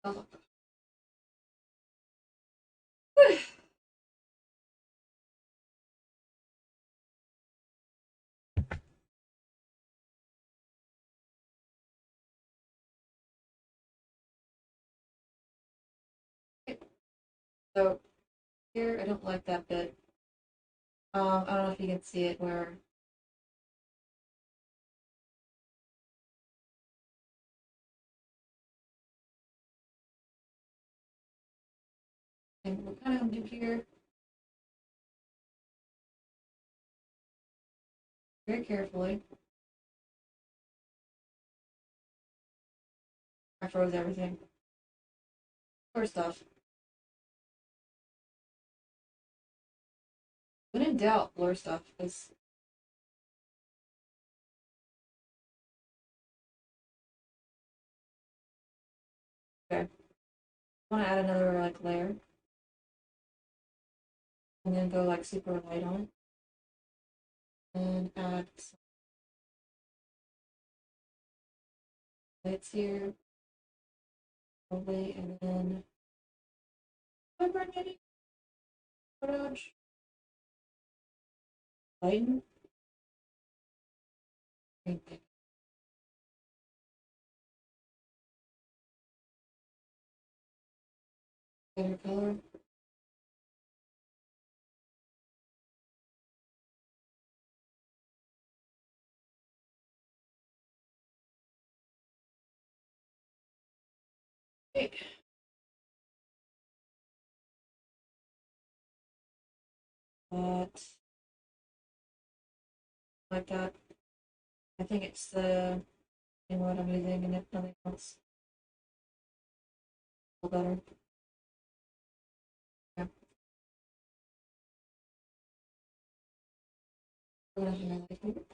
oh, So here, I don't like that bit. I don't know if you can see it where and we're kind of gonna do here very carefully. I froze everything. First off, when in doubt, blur stuff. Is okay. I want to add another like layer and then go like super light on it and add some lights here, probably, and then vibrate maybe dodge, lighten, better color. Okay. But like that. I think it's the same what I'm using and if nothing else, a little better. Yeah. We're gonna highlight it.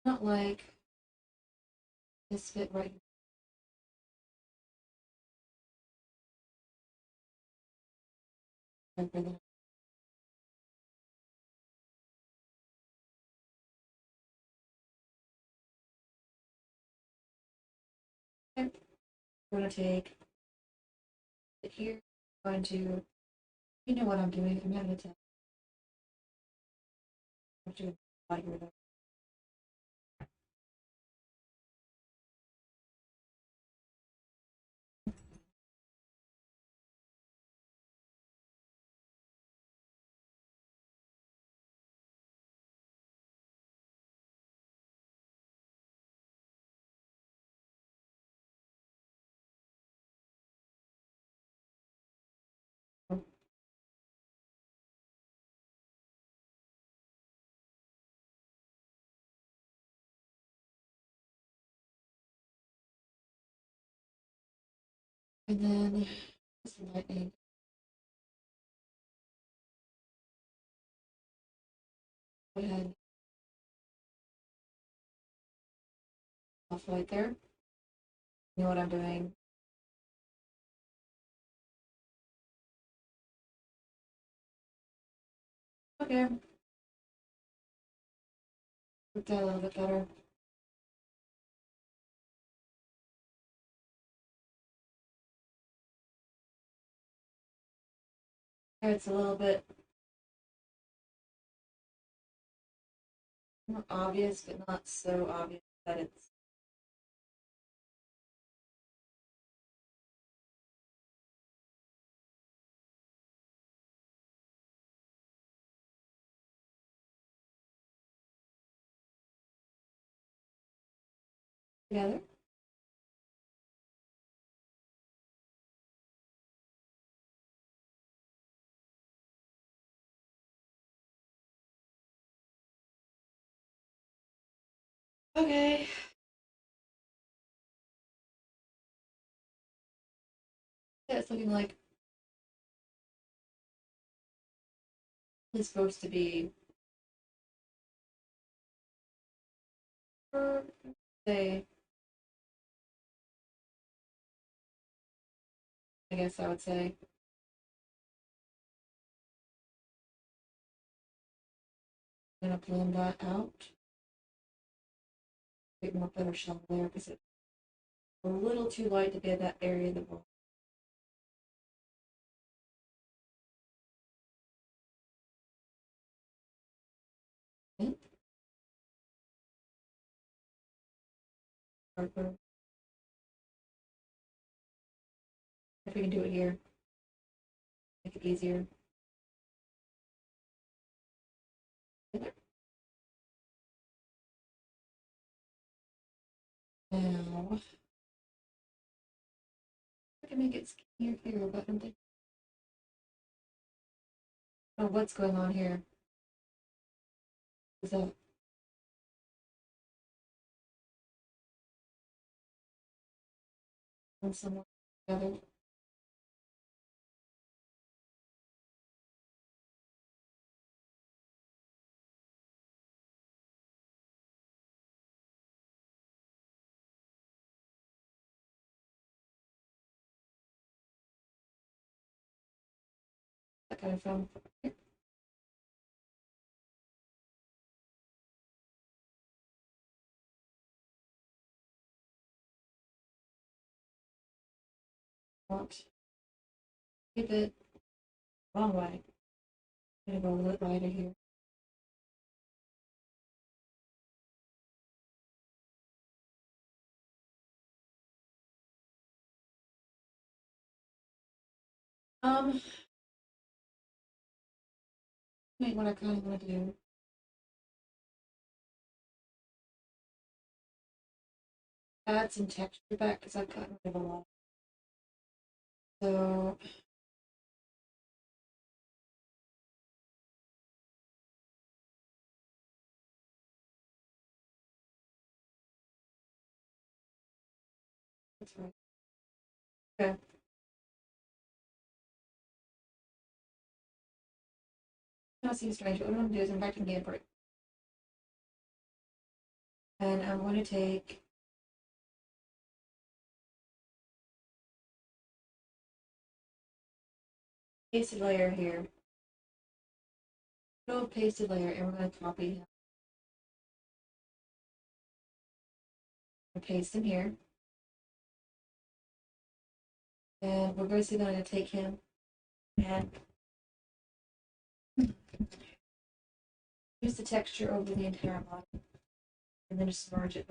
Not like this fit right here for that. Okay. We're gonna take it here. I'm going to, you know what I'm doing. I'm gonna tell you what here though. And then this lightning. Go ahead off right there. You know what I'm doing. Okay. Look that a little bit better. Here it's a little bit more obvious, but not so obvious that it's together. Okay. Yeah, it's looking like it's supposed to be, say, I guess I would say. I'm gonna blend that out. Get more better shell there because it's a little too light to be at that area of the ball. If we can do it here, make it easier. Now, I can make it skinnier here, but I'm thinking, oh, what's going on here? Is that someone together? That kind of film. Want keep it wrong way. I'm gonna go a little lighter here. Wait, what I kind of want to do. Add some texture back because I've gotten rid of a lot. So that's right. Okay. That seems strange. What I'm going to do is I'm back in gimp, and I'm going to take pasted layer here. Little pasted layer, and we're going to copy him. Paste him here. And we're basically going to take him and use the texture over the entire body. And then just merge it.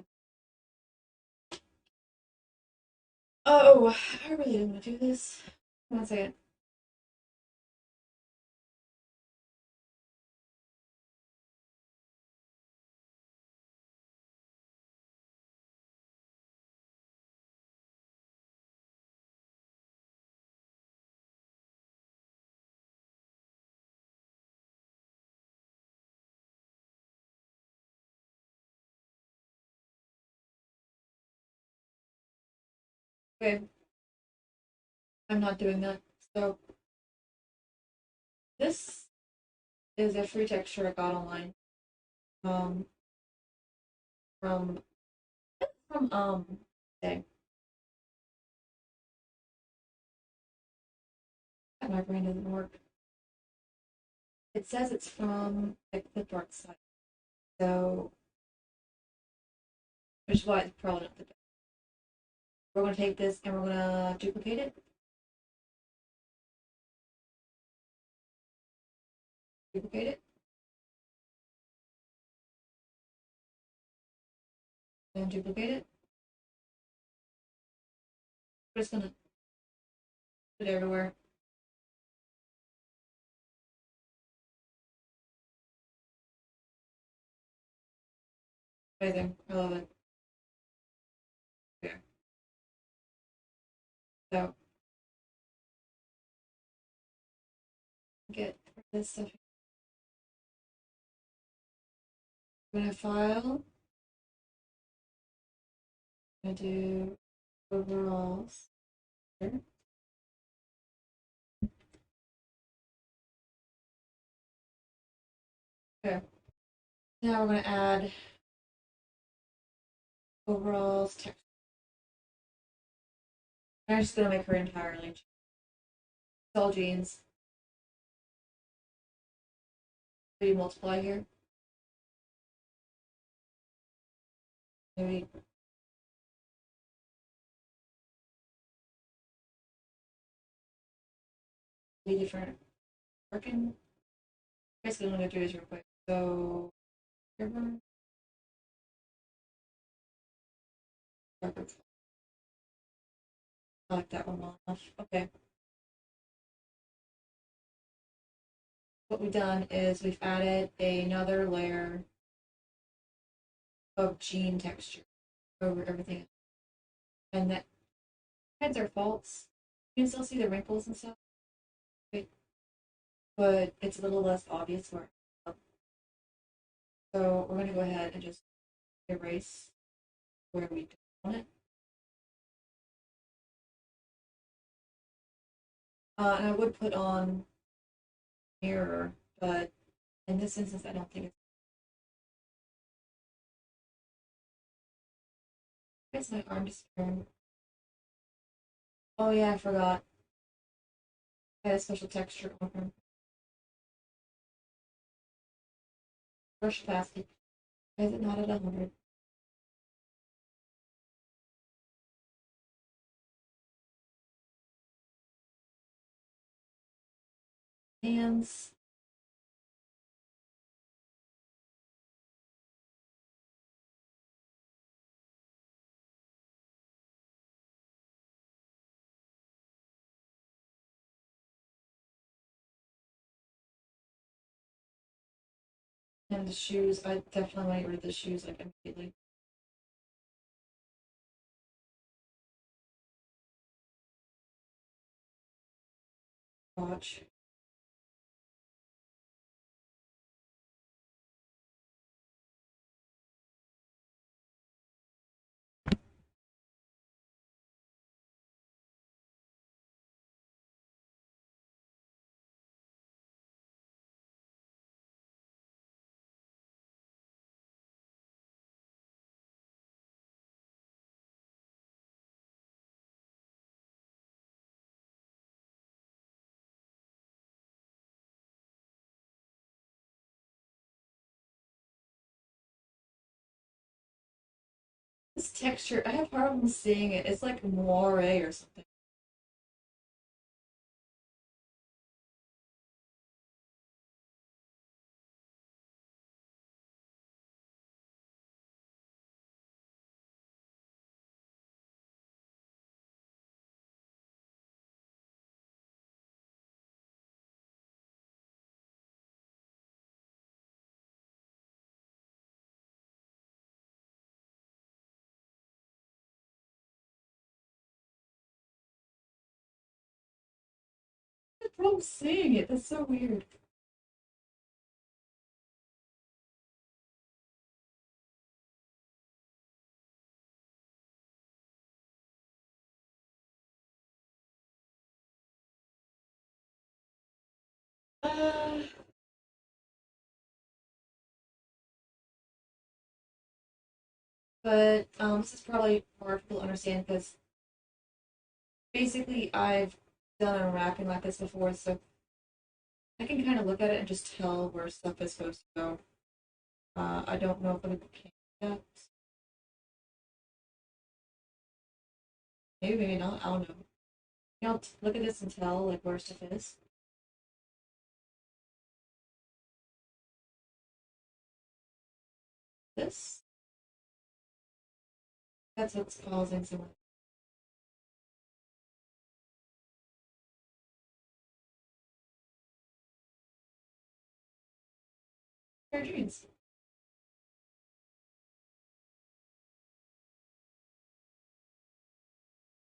Oh, I really didn't want to do this. 1 second. Okay. I'm not doing that. So this is a free texture I got online. Um from okay. My brain doesn't work. It says it's from the clip art site. So which is why it's probably not the best. We're gonna take this and we're gonna duplicate it. Duplicate it. And duplicate it. We're just gonna put it everywhere. Amazing. I love it. Okay. So get this stuff. I'm gonna file. I'm gonna do overalls. Here. Okay. Now we're gonna add overalls text. I'm just gonna make her entirely. It's all jeans. Do you multiply here? Maybe be different. Working. Basically, what I'm gonna do is real quick. So, river. I like that one well enough. Okay. What we've done is we've added another layer of gene texture over everything. And that hides our faults. You can still see the wrinkles and stuff, but it's a little less obvious where. So we're going to go ahead and just erase where we don't want it. And I would put on mirror, but in this instance, I don't think it's my arm just turned. Oh yeah, I forgot. I had a special texture on her. Brush plastic. Why is it not at 100? Hands. And the shoes. I definitely want to get rid of the shoes like immediately. Watch. This texture, I have problems seeing it. It's like moire or something. I have problems seeing it. That's so weird. Uh, but this is probably more people understand because basically I've done unwrapping like this before, so I can kind of look at it and just tell where stuff is supposed to go. I don't know if it can yet. Maybe, maybe not. I don't know. You know, look at this and tell like where stuff is. This. That's what's causing some of their dreams.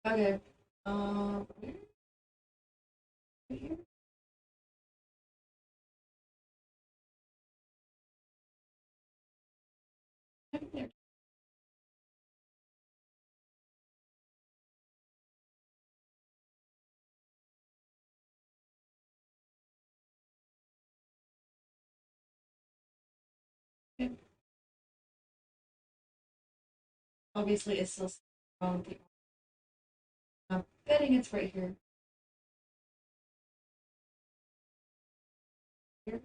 Okay. Where? Right here? Right there. Okay. Obviously, it's still wrong. I'm betting it's right here. Here.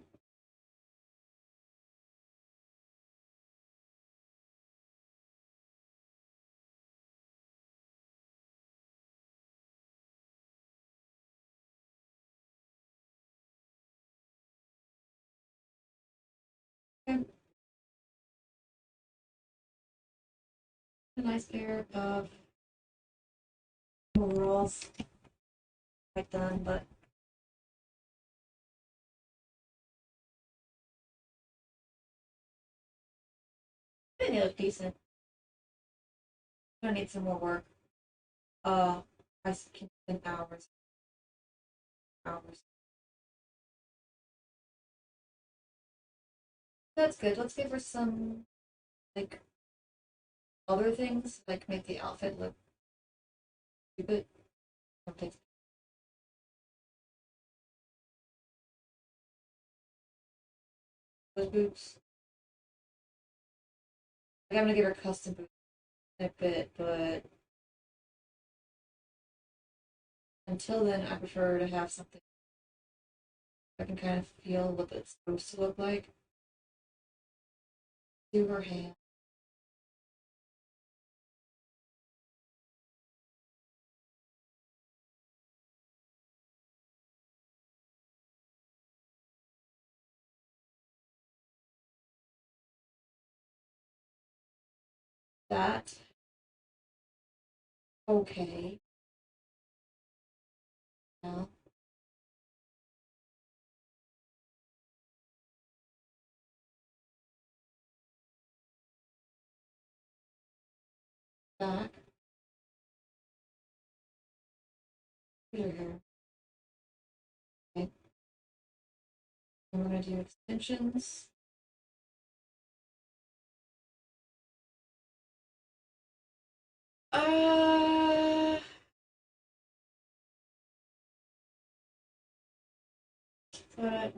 Okay. A nice pair of overalls. Quite done, but I think they look decent. I'm gonna need some more work. I can spend hours. That's good. Let's give her some like other things, like make the outfit look stupid. Okay. Those boots. Like, I'm gonna give her custom boots in a bit, but until then, I prefer to have something I can kind of feel what it's supposed to look like. Do her hand. That. Okay. Now, back. Put her hair. Okay. And we're gonna do extensions. Uh, but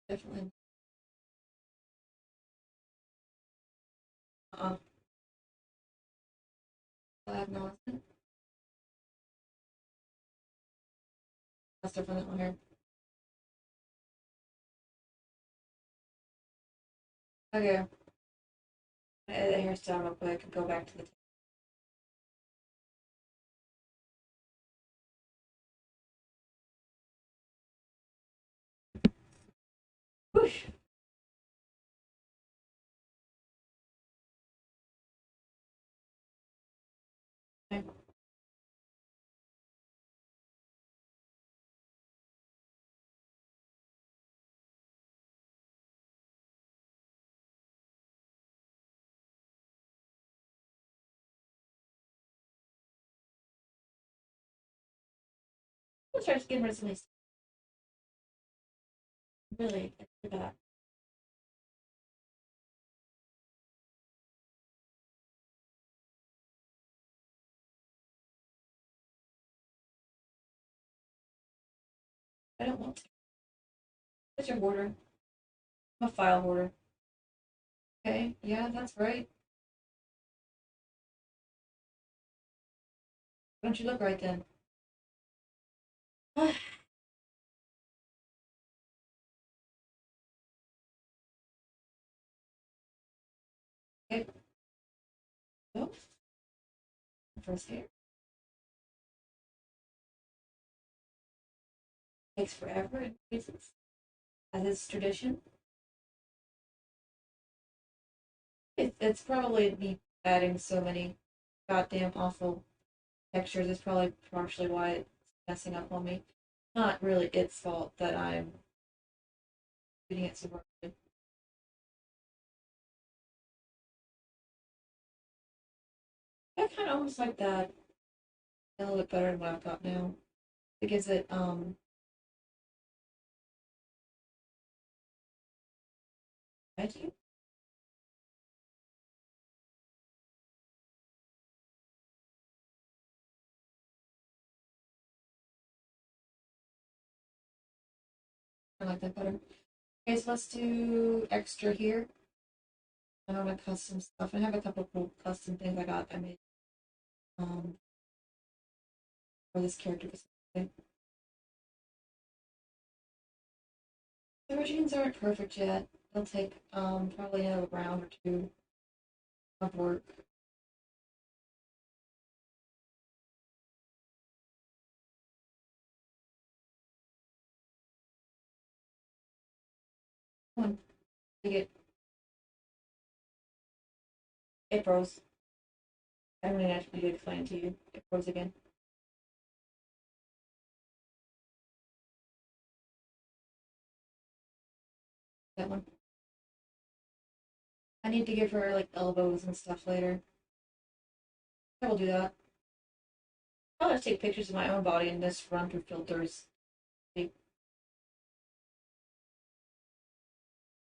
definitely. Uh-uh. Diagonal. That's different than here. Okay. Edit the hairstyle real quick and go back to the. Whoosh. Okay. We'll start getting rid of some of these. Really, after that. I don't want to. What's your border? I'm a file border. Okay, yeah, that's right. Why don't you look right then? Okay, so, first hair. Takes forever in places, as is tradition. It's probably me adding so many goddamn awful textures is probably partially why it's messing up on me. Not really its fault that I'm doing it so poorly. I kind of almost like that a little bit better than what I've got now. It gives it edgy. I like that better. Okay, so let's do extra here. I have my custom stuff. I have a couple cool custom things I made um for this character. The routines aren't perfect yet. They'll take probably another round or two of work. Come on, take it. It froze. I'm gonna actually explain it to you. It froze again. That one. I need to give her like elbows and stuff later. I will do that. I'll just take pictures of my own body and just run through filters. See?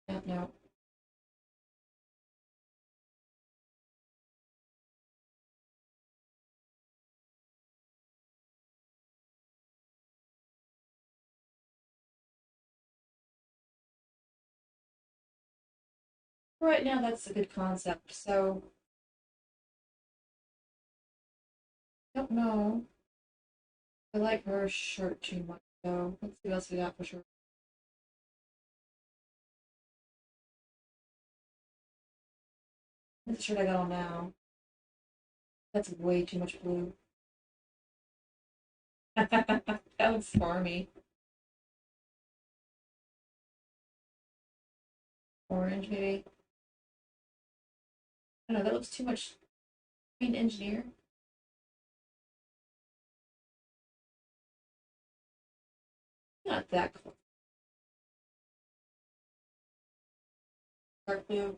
No, no. Right now, that's a good concept. So, don't know. I like her shirt too much, so let's see what else we got for sure. That's the shirt I got on now. That's way too much blue. That looks farmy. Orange, maybe. I don't know, that looks too much. Green engineer. Not that close. Dark blue.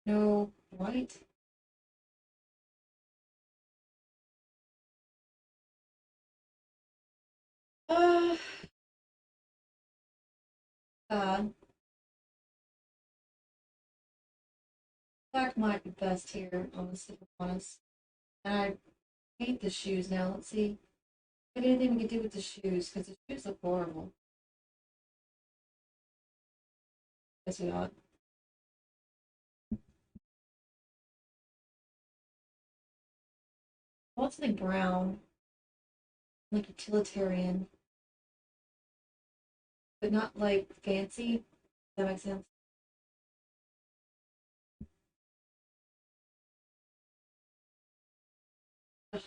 No white. Uh, God. Black might be best here, honestly, if I'm honest. And I hate the shoes now. Let's see if anything we can do with the shoes, because the shoes look horrible. Guess we got. I want something brown, like utilitarian, but not like fancy. Does that make sense? I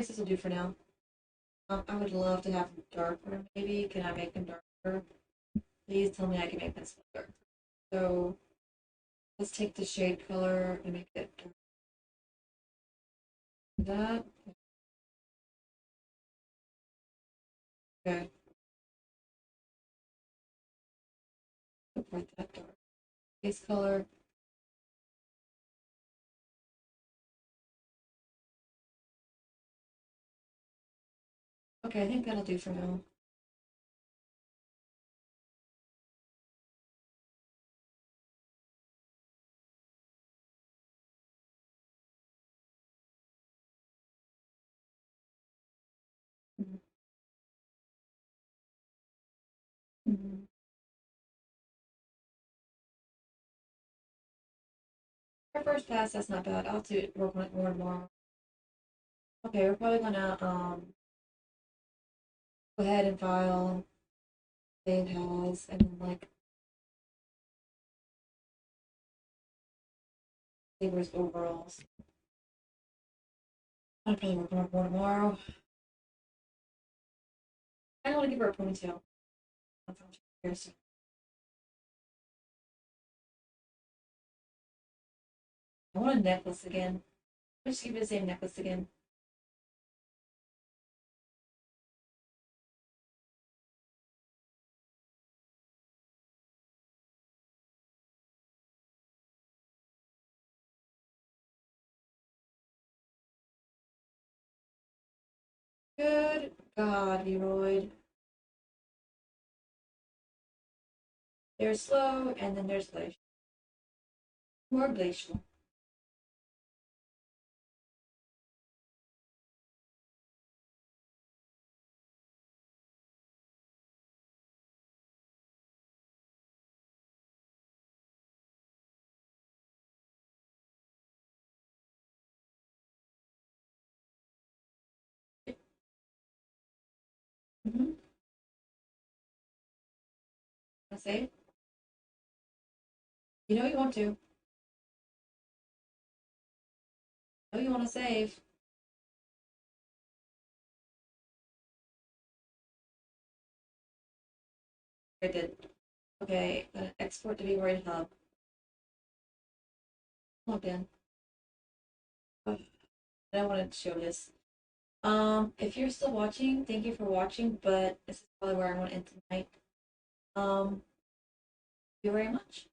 guess this will do for now. I would love to have them darker, maybe. Can I make them darker? Please tell me I can make this darker. So let's take the shade color and make it that. Okay. Quite that dark. Base color. Okay, I think that'll do for now. Mhm. Mhm. Our first pass, that's not bad. I'll have to work on it more and more. Okay, we're probably gonna go ahead and file save as and then like savers overalls. I'll probably work on it more tomorrow. I don't want to give her a ponytail. That's how she cares. I want a necklace again. Let's just give it the same necklace again. Good God, Vroid. There's slow, and then there's glacial. More glacial. Mm-hmm. I say, you know you want to. You know you want to save. I did. Okay, I'm gonna export to Vroid Hub. Logged in. I don't want to show this. If you're still watching, thank you for watching, but this is probably where I want to end tonight. Thank you very much.